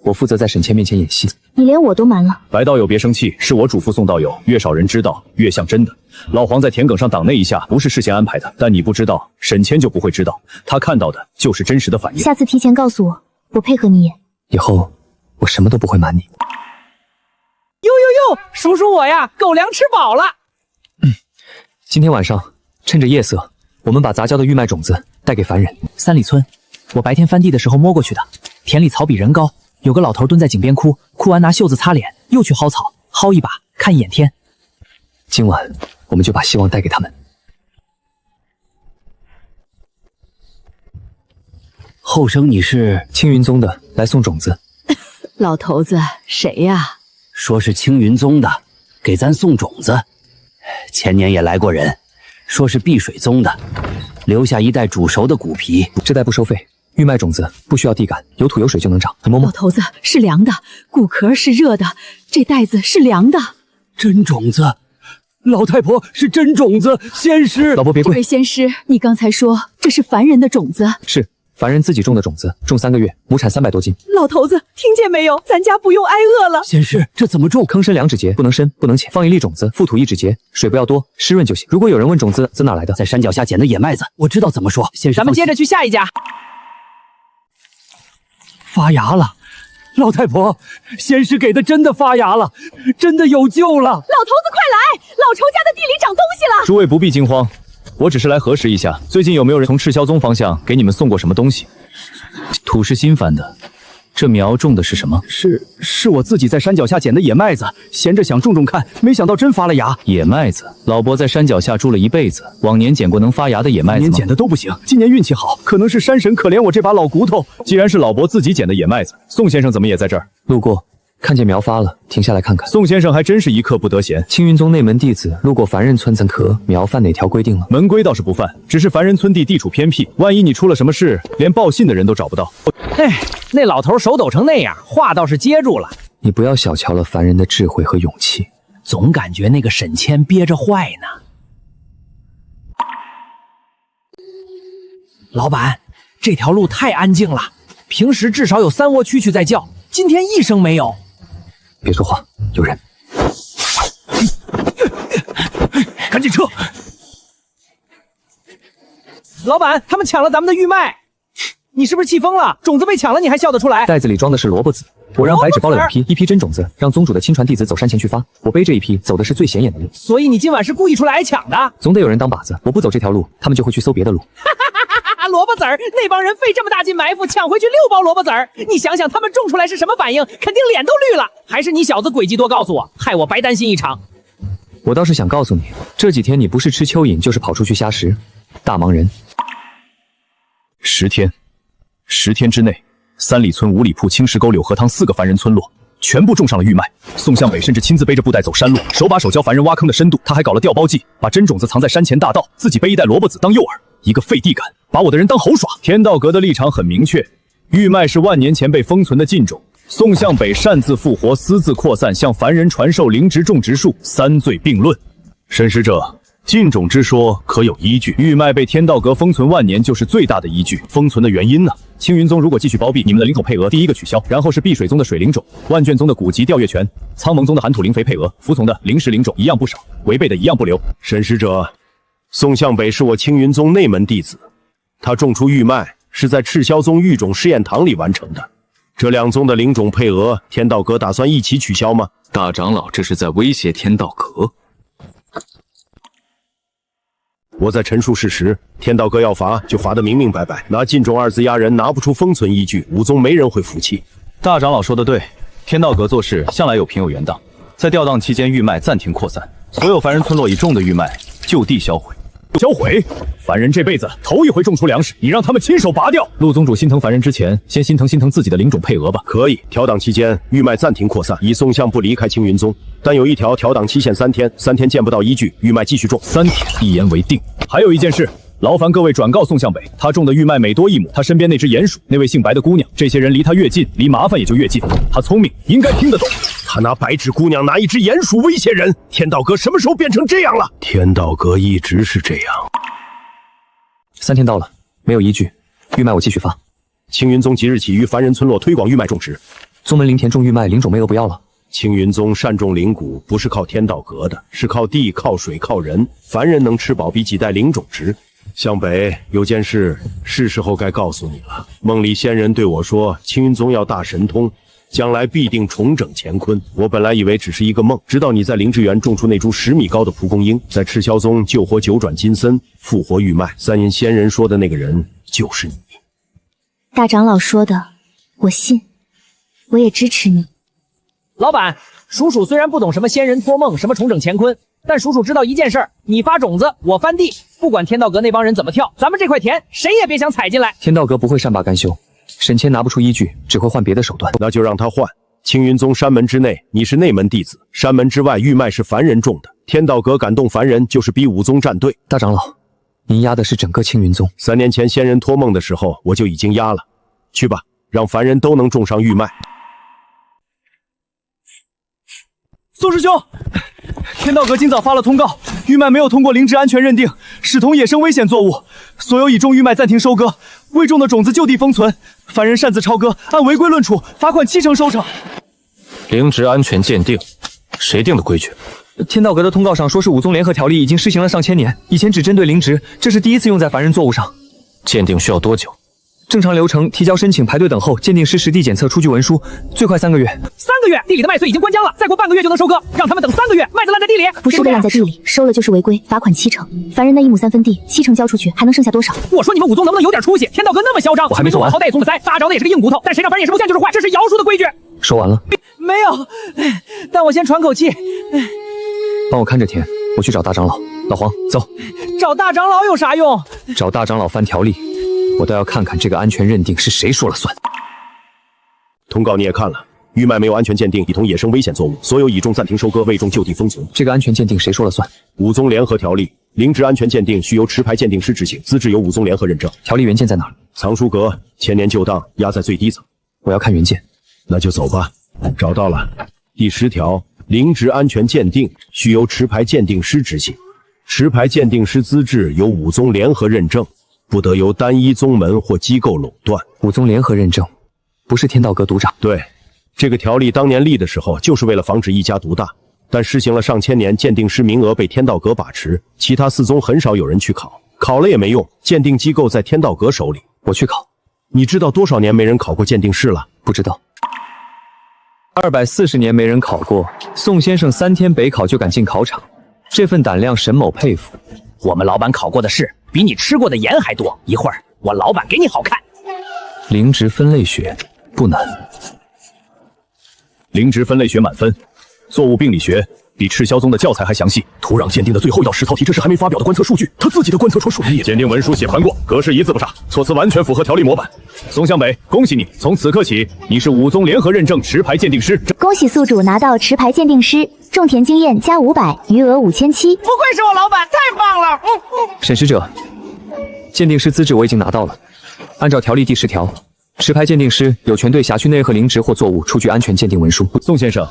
我负责在沈谦面前演戏。你连我都瞒了。白道友别生气，是我嘱咐宋道友，越少人知道越像真的。老黄在田埂上挡那一下不是事先安排的，但你不知道，沈谦就不会知道，他看到的就是真实的反应。下次提前告诉我，我配合你演。以后我什么都不会瞒你。哟，数数我呀，狗粮吃饱了。今天晚上趁着夜色，我们把杂交的玉脉种子带给凡人。3里村，我白天翻地的时候摸过去的，田里草比人高，有个老头蹲在井边哭，哭完拿袖子擦脸，又去薅草，薅一把看一眼天。今晚我们就把希望带给他们。后生你是青云宗的，来送种子。老头子，谁呀？说是青云宗的，给咱送种子。前年也来过人，说是碧水宗的，留下一袋煮熟的骨皮。这袋不收费，玉脉种子不需要地感，有土有水就能长。摸摸。老头子，是凉的，骨壳是热的，这袋子是凉的。真种子，老太婆是真种子，仙师。老伯别跪。这位仙师，你刚才说这是凡人的种子？是。凡人自己种的种子，种3个月，亩产300多斤。老头子，听见没有？咱家不用挨饿了。仙师，这怎么种？坑深2指节，不能深，不能浅。放1粒种子，覆土1指节，水不要多，湿润就行。如果有人问种子哪来的，在山脚下捡的野麦子，我知道怎么说。仙师，咱们接着去下一家。发芽了，老太婆，仙师给的真的发芽了，真的有救了。老头子快来，老仇家的地里长东西了。诸位不必惊慌。我只是来核实一下，最近有没有人从赤霄宗方向给你们送过什么东西？土是新翻的，这苗种的是什么？是我自己在山脚下捡的野麦子，闲着想种种看，没想到真发了芽。野麦子，老伯在山脚下住了一辈子，往年捡过能发芽的野麦子吗？往年捡的都不行，今年运气好，可能是山神可怜我这把老骨头。既然是老伯自己捡的野麦子，宋先生怎么也在这儿？路过。看见苗发了，停下来看看。宋先生还真是一刻不得闲。青云宗内门弟子路过凡人村，曾可苗犯哪条规定了？门规倒是不犯，只是凡人村地处偏僻，万一你出了什么事，连报信的人都找不到。哎，那老头手抖成那样，话倒是接住了。你不要小瞧了凡人的智慧和勇气。总感觉那个沈谦憋着坏呢。老板，这条路太安静了，平时至少有3窝蛐蛐在叫，今天一声没有。别说话，有人！赶紧撤！老板，他们抢了咱们的玉脉，你是不是气疯了？种子被抢了，你还笑得出来？袋子里装的是萝卜籽，我让白纸包了2批，一批真种子，让宗主的亲传弟子走山前去发。我背这一批，走的是最显眼的路。所以你今晚是故意出来挨抢的？总得有人当靶子，我不走这条路，他们就会去搜别的路。萝卜籽儿，那帮人费这么大劲埋伏，抢回去6包萝卜籽儿，你想想他们种出来是什么反应？肯定脸都绿了。还是你小子诡计多，告诉我，害我白担心一场。我倒是想告诉你，这几天你不是吃蚯蚓，就是跑出去瞎食，大忙人。10天之内，3里村、5里铺、青石沟、柳河塘4个凡人村落全部种上了玉麦。宋向北甚至亲自背着布袋走山路，手把手教凡人挖坑的深度。他还搞了调包计，把真种子藏在山前大道，自己背一袋萝卜籽当诱饵。一个废地感，把我的人当猴耍。天道阁的立场很明确，玉麦是万年前被封存的禁种。宋向北擅自复活，私自扩散，向凡人传授灵植种植术，3罪并论。申使者，禁种之说可有依据？玉脉被天道阁封存万年就是最大的依据。封存的原因呢？青云宗如果继续包庇，你们的灵种配额第一个取消，然后是碧水宗的水灵种，万卷宗的古籍调阅权，苍蒙宗的寒土灵肥配额，服从的灵石灵种一样不少，违背的一样不留。沈使者，宋向北是我青云宗内门弟子，他种出玉脉是在赤霄宗育种试验堂里完成的。这两宗的灵种配额，天道阁打算一起取消吗？大长老这是在威胁天道阁。我在陈述事实，天道阁要罚就罚得明明白白，拿禁种二字压人，拿不出封存依据，武宗没人会服气。大长老说的对，天道阁做事向来有凭有原当，在调档期间，玉脉暂停扩散，所有凡人村落已种的玉脉就地销毁。销毁？凡人这辈子头一回种出粮食，你让他们亲手拔掉？陆宗主心疼凡人之前，先心疼自己的灵种配额吧。可以，调档期间玉脉暂停扩散，以宋相不离开青云宗，但有一条调档期限3天，3天见不到依据，玉脉继续种。3天，一言为定。还有一件事，劳烦各位转告宋向北，他种的玉脉每多一亩，他身边那只鼹鼠，那位姓白的姑娘，这些人离他越近，离麻烦也就越近。他聪明，应该听得懂。他拿白纸姑娘，拿一只鼹鼠威胁人，天道阁什么时候变成这样了？天道阁一直是这样。3天到了，没有依据，玉脉我继续发。青云宗即日起于凡人村落推广玉脉种植，宗门灵田种玉脉，灵种没额不要了。青云宗善种灵骨，不是靠天道阁的，是靠地、靠水、靠人。凡人能吃饱，比几代灵种值。向北，有件事是时候该告诉你了。梦里仙人对我说，青云宗要大神通，将来必定重整乾坤。我本来以为只是一个梦，直到你在灵芝园种出那株10米高的蒲公英，在赤霄宗救活九转金森，复活玉脉。三阴仙人说的那个人就是你。大长老说的，我信，我也支持你。老板，鼠鼠虽然不懂什么仙人托梦，什么重整乾坤，但鼠鼠知道一件事儿：你发种子，我翻地，不管天道阁那帮人怎么跳，咱们这块田谁也别想踩进来。天道阁不会善罢甘休，沈谦拿不出依据，只会换别的手段。那就让他换。青云宗山门之内，你是内门弟子；山门之外，玉脉是凡人种的。天道阁敢动凡人，就是逼武宗站队。大长老，您压的是整个青云宗。3年前仙人托梦的时候，我就已经压了。去吧，让凡人都能种上玉脉。宋师兄，天道阁今早发了通告，玉脉没有通过灵芝安全认定，视同野生危险作物，所有已种玉脉暂停收割，未种的种子就地封存，凡人擅自超割，按违规论处，罚款70%收成。灵芝安全鉴定，谁定的规矩？天道阁的通告上说是武宗联合条例已经施行了上千年，以前只针对灵芝，这是第一次用在凡人作物上。鉴定需要多久？正常流程，提交申请，排队等候，鉴定师实地检测，出具文书，最快3个月。3个月，地里的麦穗已经关浆了，再过半个月就能收割，让他们等3个月，麦子烂在地里。不是的烂在地里，收了就是违规，罚款70%。凡人那1亩3分地，70%交出去，还能剩下多少？我说你们武宗能不能有点出息？天道阁那么嚣张，我还没做完，好歹也宗的腮，大着的也是个硬骨头，但谁让凡人也是不像就是坏，这是尧叔的规矩。说完了？没有，但我先喘口气。帮我看着田，我去找大长老。老黄，走。找大长老有啥用？找大长老翻条例。我倒要看看这个安全认定是谁说了算。通告你也看了，玉脉没有安全鉴定，已同野生危险作物，所有已种暂停收割，未种就地封存。这个安全鉴定谁说了算？武宗联合条例，灵芝安全鉴定需由持牌鉴定师执行，资质由武宗联合认证。条例原件在哪儿？藏书阁，千年旧档，压在最低层。我要看原件。那就走吧。找到了，第10条，灵芝安全鉴定需由持牌鉴定师执行，持牌鉴定师资质由武宗联合认证。不得由单一宗门或机构垄断。武宗联合认证，不是天道阁独掌。对，这个条例当年立的时候，就是为了防止一家独大。但施行了上千年，鉴定师名额被天道阁把持，其他4宗很少有人去考，考了也没用，鉴定机构在天道阁手里。我去考。你知道多少年没人考过鉴定师了？不知道。240年没人考过，宋先生3天北考就敢进考场，这份胆量沈某佩服。我们老板考过的试比你吃过的盐还多，一会儿我老板给你好看。灵芝分类学不难，灵芝分类学满分，作物病理学比赤霄宗的教材还详细。土壤鉴定的最后要10套题，这是还没发表的观测数据，他自己的观测出数据。鉴定文书写盘过，格式一字不差，措辞完全符合条例模板。宋向北，恭喜你，从此刻起，你是武宗联合认证持牌鉴定师。恭喜宿主拿到持牌鉴定师，种田经验加500，余额5700。不愧是我老板，太棒了！沈使者，鉴定师资质我已经拿到了，按照条例第10条，持牌鉴定师有权对辖区内任何灵芝或作物出具安全鉴定文书。宋先生，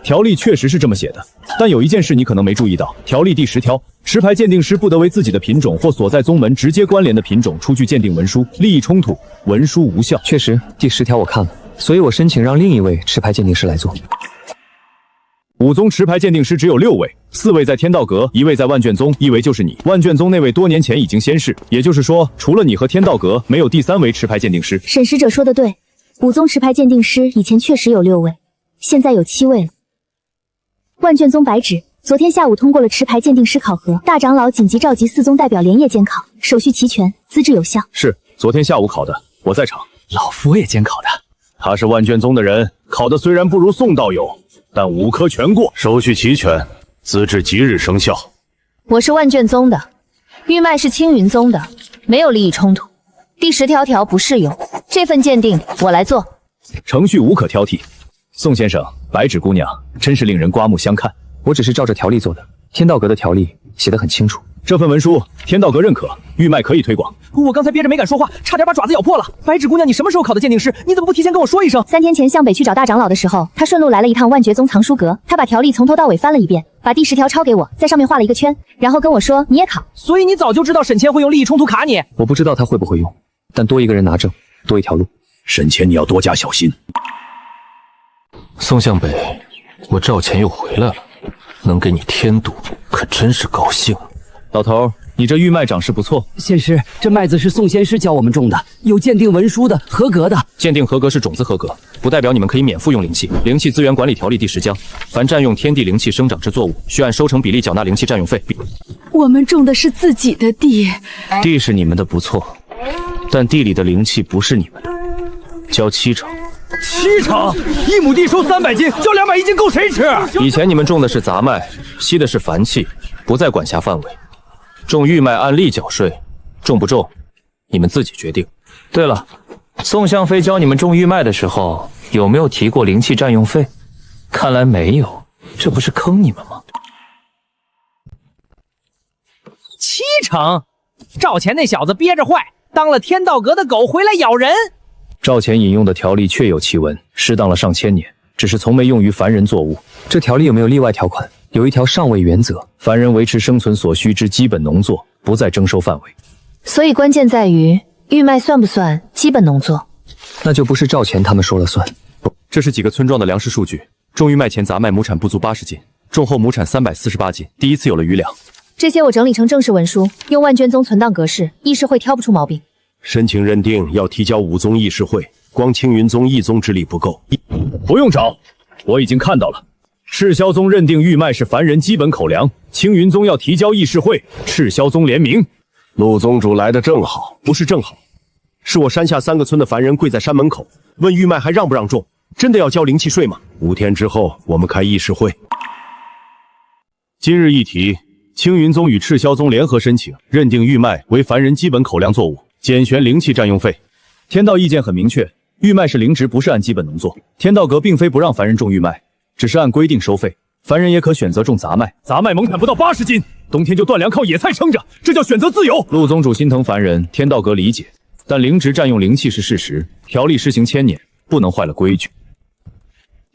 条例确实是这么写的，但有一件事你可能没注意到，条例第10条，持牌鉴定师不得为自己的品种或所在宗门直接关联的品种出具鉴定文书，利益冲突，文书无效。确实，第10条我看了，所以我申请让另一位持牌鉴定师来做。武宗持牌鉴定师只有6位，4位在天道阁，1位在万卷宗，1位就是你。万卷宗那位多年前已经仙逝，也就是说，除了你和天道阁，没有第3位持牌鉴定师。沈使者说的对，武宗持牌鉴定师以前确实有6位，现在有7位了。万卷宗白纸，昨天下午通过了持牌鉴定师考核，大长老紧急召集4宗代表连夜监考，手续齐全，资质有效。是，昨天下午考的，我在场。老夫也监考的。他是万卷宗的人，考的虽然不如宋道友，但5科全过，手续齐全，资质即日生效。我是万卷宗的，玉脉是青云宗的，没有利益冲突。第10条不适用，这份鉴定我来做。程序无可挑剔。宋先生，白纸姑娘真是令人刮目相看。我只是照着条例做的，天道阁的条例写得很清楚。这份文书天道阁认可，玉脉可以推广。我刚才憋着没敢说话，差点把爪子咬破了。白纸姑娘，你什么时候考的鉴定师？你怎么不提前跟我说一声？3天前向北去找大长老的时候，他顺路来了一趟万觉宗藏书阁，他把条例从头到尾翻了一遍，把第10条抄给我，在上面画了一个圈，然后跟我说你也考。所以你早就知道沈谦会用利益冲突卡你？我不知道他会不会用，但多一个人拿证，多一条路。沈谦，你要多加小心。宋向北，我赵钱又回来了，能给你添堵，可真是高兴。老头，你这玉麦长势不错。仙师，这麦子是宋仙师教我们种的，有鉴定文书的，合格的。鉴定合格是种子合格，不代表你们可以免费用灵气。灵气资源管理条例第10章，凡占用天地灵气生长之作物，需按收成比例缴纳灵气占用费。我们种的是自己的地，地是你们的不错，但地里的灵气不是你们的，交7成。7成，1亩地收300斤，交200一斤够谁吃？以前你们种的是杂麦，吸的是凡气，不在管辖范围。种玉麦按例缴税，种不种，你们自己决定。对了，宋向飞教你们种玉麦的时候，有没有提过灵气占用费？看来没有，这不是坑你们吗？7成，赵钱那小子憋着坏，当了天道阁的狗回来咬人。赵钱引用的条例确有其文，适当了上千年，只是从没用于凡人作物。这条例有没有例外条款？有一条上位原则，凡人维持生存所需之基本农作，不在征收范围。所以关键在于玉麦算不算基本农作？那就不是赵钱他们说了算。这是几个村庄的粮食数据。种玉麦前杂麦亩产不足80斤，种后亩产348斤，第一次有了余粮。这些我整理成正式文书，用万卷宗存档格式，议事会挑不出毛病。申请认定要提交5宗议事会，光青云宗1宗之力不够。不用找，我已经看到了。赤霄宗认定玉麦是凡人基本口粮，青云宗要提交议事会，赤霄宗联名。陆宗主来的正好，不是正好，是我山下3个村的凡人跪在山门口，问玉麦还让不让种，真的要交灵气税吗？5天之后我们开议事会。今日议题，青云宗与赤霄宗联合申请，认定玉麦为凡人基本口粮作物，减悬灵气占用费。天道意见很明确，玉麦是灵植，不是按基本农作。天道阁并非不让凡人种玉麦，只是按规定收费。凡人也可选择种杂麦，杂麦亩产不到80斤，冬天就断粮靠野菜撑着，这叫选择自由。陆宗主心疼凡人，天道阁理解，但灵植占用灵气是事实，条例施行1000年，不能坏了规矩。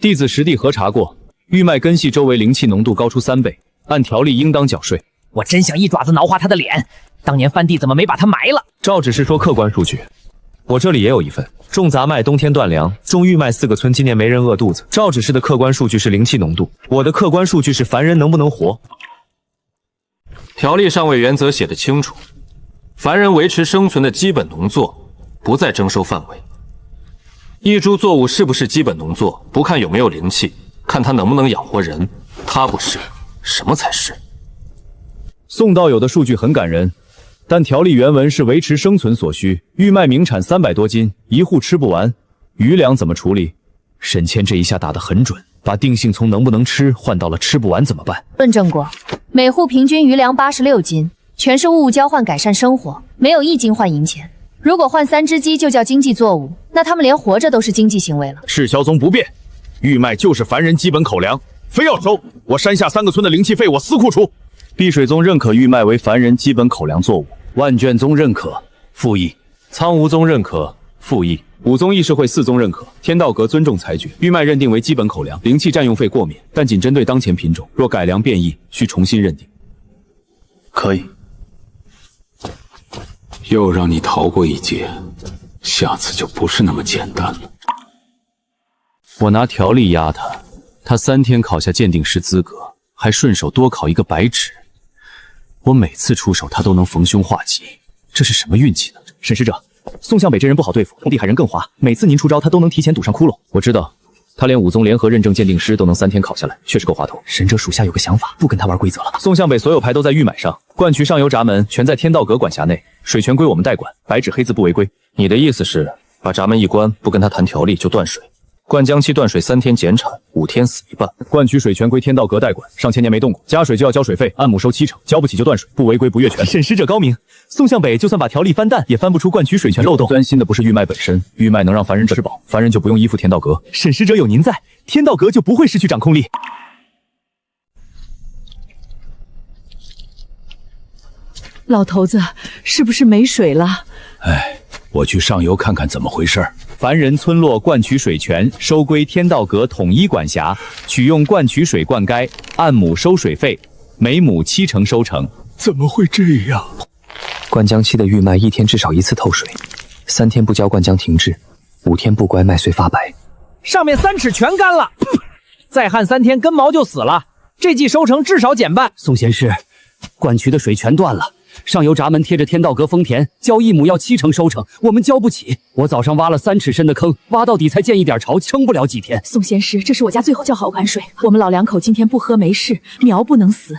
弟子实地核查过，玉麦根系周围灵气浓度高出3倍，按条例应当缴税。我真想一爪子挠花他的脸，当年翻地怎么没把他埋了？赵只是说客观数据，我这里也有一份。种杂麦冬天断粮，种玉麦4个村今年没人饿肚子。赵指示的客观数据是灵气浓度，我的客观数据是凡人能不能活。条例上位原则写得清楚，凡人维持生存的基本农作不在征收范围。一株作物是不是基本农作，不看有没有灵气，看它能不能养活人。它不是，什么才是？宋道友的数据很感人，但条例原文是维持生存所需，玉麦名产300多斤，一户吃不完，余粮怎么处理？沈谦这一下打得很准，把定性从能不能吃换到了吃不完怎么办？论证过，每户平均余粮86斤，全是物物交换改善生活，没有1斤换银钱。如果换3只鸡就叫经济作物，那他们连活着都是经济行为了。赤霄宗不变，玉麦就是凡人基本口粮，非要收，我山下3个村的灵气费我私库出。碧水宗认可玉麦为凡人基本口粮作物，万卷宗认可，复议；苍梧宗认可，复议。武宗议事会四宗认可，天道阁尊重裁决，玉脉认定为基本口粮，灵气占用费过免，但仅针对当前品种，若改良变异，需重新认定。可以。又让你逃过一劫，下次就不是那么简单了。我拿条例压他，他3天考下鉴定师资格，还顺手多考一个白纸。我每次出手，他都能逢凶化吉，这是什么运气呢？沈使者，宋向北这人不好对付，地海人更滑，每次您出招，他都能提前堵上窟窿。我知道，他连武宗联合认证鉴定师都能3天考下来，确实够滑头。神者属下有个想法，不跟他玩规则了。宋向北所有牌都在玉买上，灌渠上游闸门全在天道阁管辖内，水权归我们代管，白纸黑字不违规。你的意思是，把闸门一关，不跟他谈条例就断水？灌浆期断水3天减产，5天死一半。灌渠水权归天道阁代管，上千年没动过，加水就要交水费，按亩收70%，交不起就断水，不违规不越权。沈使者高明，宋向北就算把条例翻蛋，也翻不出灌渠水权漏洞。担心的不是玉脉本身，玉脉能让凡人吃饱，凡人就不用依附天道阁。沈使者有您在，天道阁就不会失去掌控力。老头子，是不是没水了？哎，我去上游看看怎么回事。凡人村落灌渠水权收归天道阁统一管辖，取用灌渠水灌溉，按亩收水费，每亩70%收成。怎么会这样？灌浆期的玉麦1天至少1次透水，3天不浇灌浆停滞，5天不乖麦穗发白。上面3尺全干了，再旱3天根毛就死了，这季收成至少减半。宋贤师，灌渠的水全断了。上游闸门贴着天道阁丰田，浇1亩要70%收成，我们交不起。我早上挖了3尺深的坑，挖到底才见一点潮，撑不了几天。宋贤师，这是我家最后叫好碗水，我们老2口今天不喝没事，苗不能死。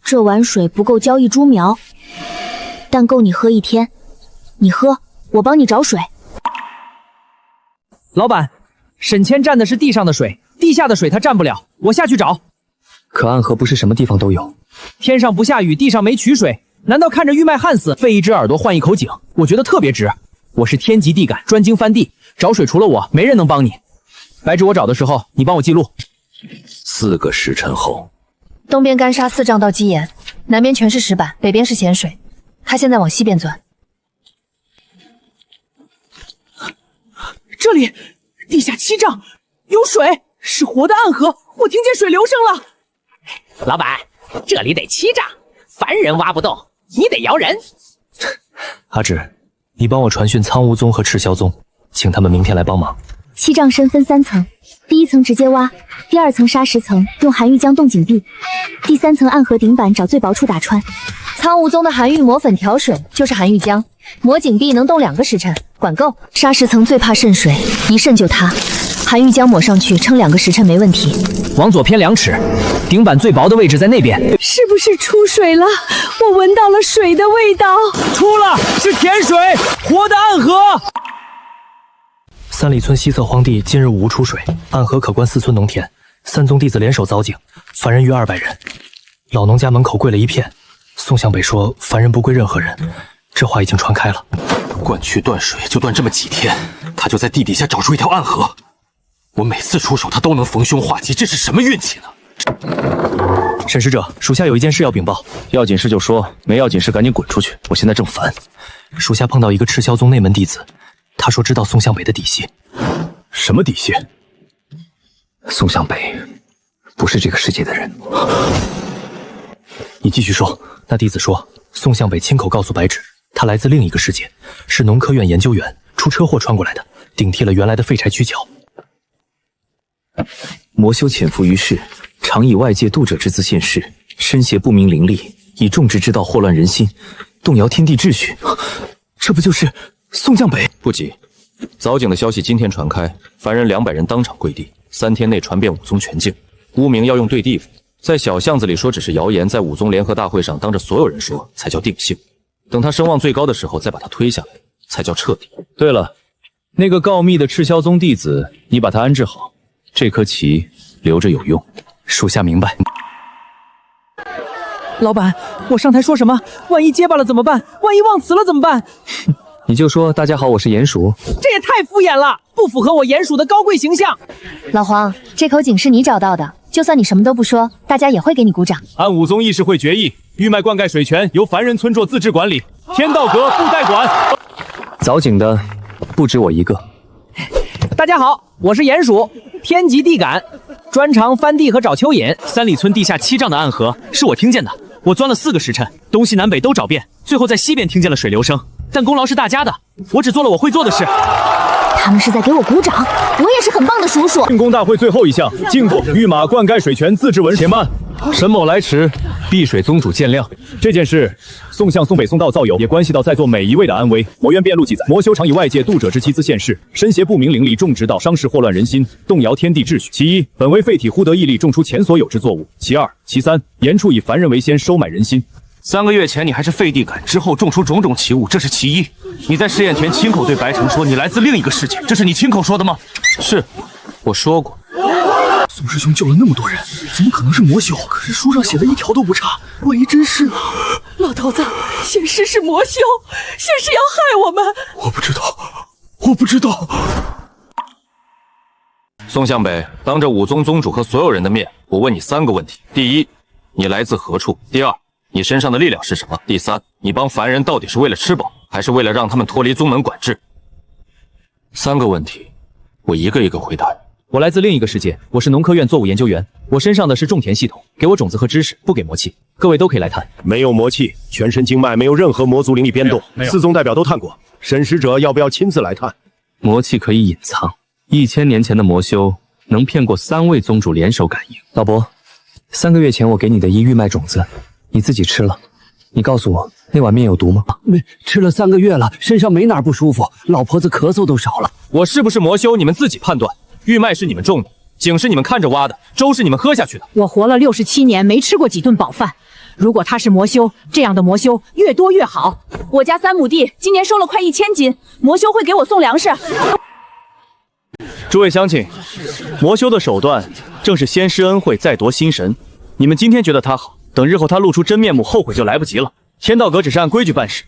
这碗水不够浇1株苗，但够你喝1天。你喝，我帮你找水。老板，沈谦占的是地上的水，地下的水他占不了，我下去找。可暗河不是什么地方都有，天上不下雨，地上没取水，难道看着玉麦旱死，废1只耳朵换1口井？我觉得特别值。我是天级地感，专精翻地，找水除了我，没人能帮你。白纸我找的时候，你帮我记录。4个时辰后，东边干沙4丈到基岩，南边全是石板，北边是咸水。他现在往西边钻。这里地下7丈有水，是活的暗河，我听见水流声了。老板，这里得7丈，凡人挖不动，你得摇人。阿芷，你帮我传讯苍梧宗和赤霄宗，请他们明天来帮忙。 7丈深分3层，第1层直接挖，第2层沙10层用寒玉浆冻紧闭，第3层暗河顶板找最薄处打穿。苍梧宗的寒玉磨粉调水就是寒玉浆，磨紧闭能冻2个时辰，管够。沙10层最怕渗水，一渗就塌。寒玉浆抹上去撑2个时辰没问题。往左偏2尺，顶板最薄的位置在那边。是不是出水了？我闻到了水的味道。出了，是甜水，活的暗河。 三里村西侧荒地今日无出水，暗河可观4村农田。3宗弟子联手凿井，凡人约200人。老农家门口跪了一片。宋向北说凡人不归任何人，这话已经传开了。灌区断水就断这么几天，他就在地底下找出一条暗河。我每次出手他都能逢凶化吉，这是什么运气呢？沈使者，属下有一件事要禀报。要紧事就说，没要紧事赶紧滚出去。我现在正烦。属下碰到一个赤霄宗内门弟子。 他说知道宋向北的底细，什么底细？宋向北不是这个世界的人。你继续说。那弟子说，宋向北亲口告诉白芷，他来自另一个世界，是农科院研究员，出车祸穿过来的，顶替了原来的废柴躯壳。魔修潜伏于世，常以外界度者之姿现世，身携不明灵力，以众志之道祸乱人心，动摇天地秩序。这不就是宋向北？不急，凿井的消息今天传开，凡人200人当场跪地，3天内传遍武宗全境。污名要用对地方，在小巷子里说只是谣言，在武宗联合大会上当着所有人说才叫定性。等他声望最高的时候，再把他推下来，才叫彻底。对了，那个告密的赤霄宗弟子，你把他安置好，这颗旗留着有用。属下明白。老板，我上台说什么？万一结巴了怎么办？万一忘词了怎么办？你就说大家好，我是鼹鼠。这也太敷衍了，不符合我鼹鼠的高贵形象。老黄，这口井是你找到的，就算你什么都不说，大家也会给你鼓掌。按武宗议事会决议，玉脉灌溉水权由凡人村落自治管理，天道阁不代管。凿井的不止我一个。大家好，我是鼹鼠，天极地感，专长翻地和找蚯蚓。三里村地下7丈的暗河是我听见的，我钻了4个时辰，东西南北都找遍，最后在西边听见了水流声。但功劳是大家的，我只做了我会做的事。他们是在给我鼓掌，我也是很棒的叔叔。进攻大会最后一项，进过御马灌溉水泉自制文。且慢，沈某来迟，碧水宗主见谅。这件事，宋向、宋北、宋道造有，也关系到在座每一位的安危。魔渊辩录记载，魔修常以外界度者之妻资现世，身携不明灵力，重直道伤势，祸乱人心，动摇天地秩序。其一，本为废体忽得毅力，种出前所有之作物；其二、其三，言处以凡人为先，收买人心。3个月前你还是废地感，之后种出种种奇物，这是其一。你在试验田亲口对白城说你来自另一个世界，这是你亲口说的吗？是，我说过。宋师兄救了那么多人，怎么可能是魔修？可是书上写的一条都不差，万一真是呢？老头子，现世是魔修，现世要害我们。我不知道。宋向北，当着武宗宗主和所有人的面，我问你3个问题：第一，你来自何处？第二，你身上的力量是什么？第三，你帮凡人到底是为了吃饱，还是为了让他们脱离宗门管制？3个问题，我一个一个回答。我来自另一个世界，我是农科院作物研究员，我身上的是种田系统，给我种子和知识，不给魔气。各位都可以来探。没有魔气，全身经脉没有任何魔族灵力变动。4宗代表都探过，审视者要不要亲自来探？魔气可以隐藏，1000年前的魔修能骗过3位宗主联手感应。老伯，3个月前我给你的一玉麦种子，你自己吃了。你告诉我那碗面有毒吗？没，吃了3个月了，身上没哪儿不舒服，老婆子咳嗽都少了。我是不是魔修，你们自己判断。玉麦是你们种的，井是你们看着挖的，粥是你们喝下去的。我活了67年，没吃过几顿饱饭。如果他是魔修，这样的魔修越多越好。我家3亩地，今年收了快1000斤，魔修会给我送粮食。诸位乡亲，魔修的手段正是先施恩惠，再夺心神。你们今天觉得他好，等日后他露出真面目，后悔就来不及了。天道阁只是按规矩办事。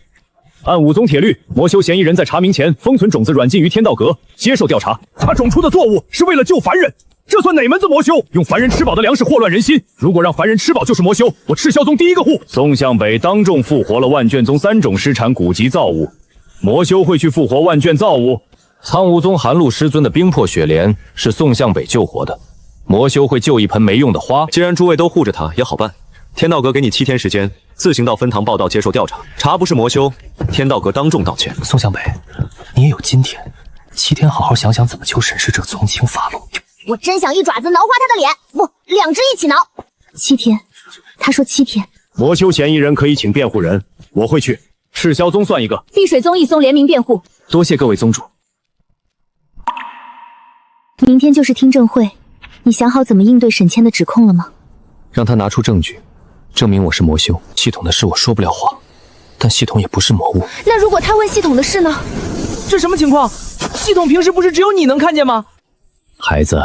按武宗铁律，魔修嫌疑人在查明前封存种子软禁于天道阁，接受调查。他种出的作物是为了救凡人，这算哪门子魔修？用凡人吃饱的粮食祸乱人心。如果让凡人吃饱就是魔修，我赤霄宗第一个护。宋向北当众复活了万卷宗3种失产古籍造物，魔修会去复活万卷造物？苍梧宗寒露师尊的冰魄雪莲是宋向北救活的，魔修会救一盆没用的花。既然诸位都护着他，也好办。天道阁给你7天时间，自行到分堂报道接受调查。查不是魔修，天道阁当众道歉。宋向北，你也有今天，7天好好想想怎么求审视者从轻发落。我真想一爪子挠花他的脸，不，2只一起挠。7天，他说7天。魔修嫌疑人可以请辩护人，我会去。赤霄宗算一个。碧水宗一宗联名辩护。多谢各位宗主。明天就是听证会，你想好怎么应对沈谦的指控了吗？让他拿出证据，证明我是魔修。系统的事我说不了谎，但系统也不是魔物。那如果他问系统的事呢？这什么情况？系统平时不是只有你能看见吗？孩子，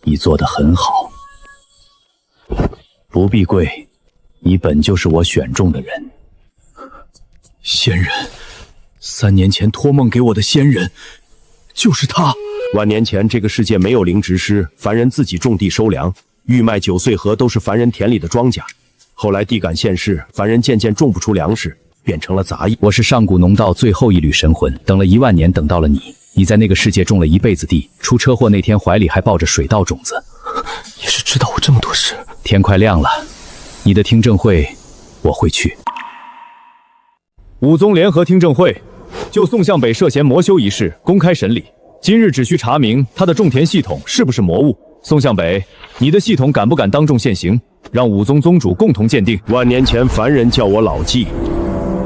你做得很好，不必跪，你本就是我选中的人。仙人，3年前托梦给我的仙人，就是他。万年前，这个世界没有灵植师，凡人自己种地收粮，玉麦、9穗禾都是凡人田里的庄稼。后来地感现世，凡人渐渐种不出粮食，变成了杂役。我是上古农道最后一缕神魂，等了1万年，等到了你。你在那个世界种了一辈子地，出车祸那天怀里还抱着水稻种子。你是知道我这么多事。天快亮了，你的听证会我会去。武宗联合听证会，就宋向北涉嫌魔修一事公开审理。今日只需查明他的种田系统是不是魔物。宋向北，你的系统敢不敢当众现形，让武宗宗主共同鉴定？万年前凡人叫我老纪，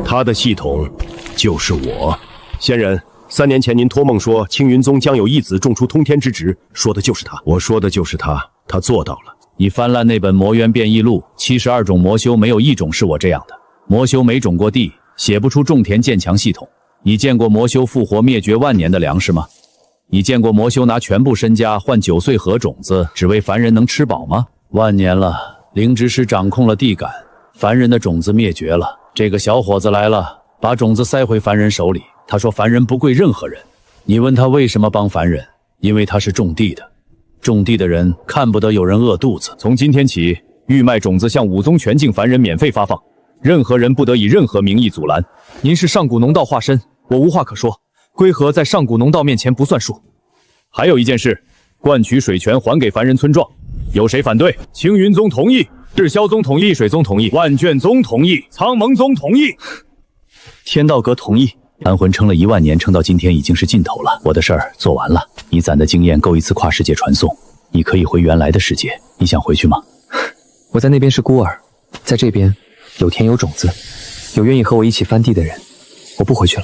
他的系统就是我。仙人，3年前您托梦说青云宗将有一子种出通天之职，说的就是他。我说的就是他，他做到了。你翻烂那本魔渊变异录，72种魔修没有1种是我这样的。魔修没种过地，写不出种田建强系统。你见过魔修复活灭绝万年的粮食吗？你见过魔修拿全部身家换9穗禾种子，只为凡人能吃饱吗？万年了，灵植师掌控了地感，凡人的种子灭绝了。这个小伙子来了，把种子塞回凡人手里。他说凡人不贵任何人。你问他为什么帮凡人？因为他是种地的，种地的人看不得有人饿肚子。从今天起，玉麦种子向武宗全境凡人免费发放。任何人不得以任何名义阻拦。您是上古农道化身，我无话可说。龟壳在上古农道面前不算数。还有一件事，灌取水泉还给凡人村庄，有谁反对？青云宗同意，赤霄宗同意，水宗同意，万卷宗同意，苍蒙宗同意，天道阁同意。安魂撑了1万年，撑到今天已经是尽头了。我的事儿做完了，你攒的经验够一次跨世界传送，你可以回原来的世界。你想回去吗？我在那边是孤儿，在这边有田有种子，有愿意和我一起翻地的人，我不回去了。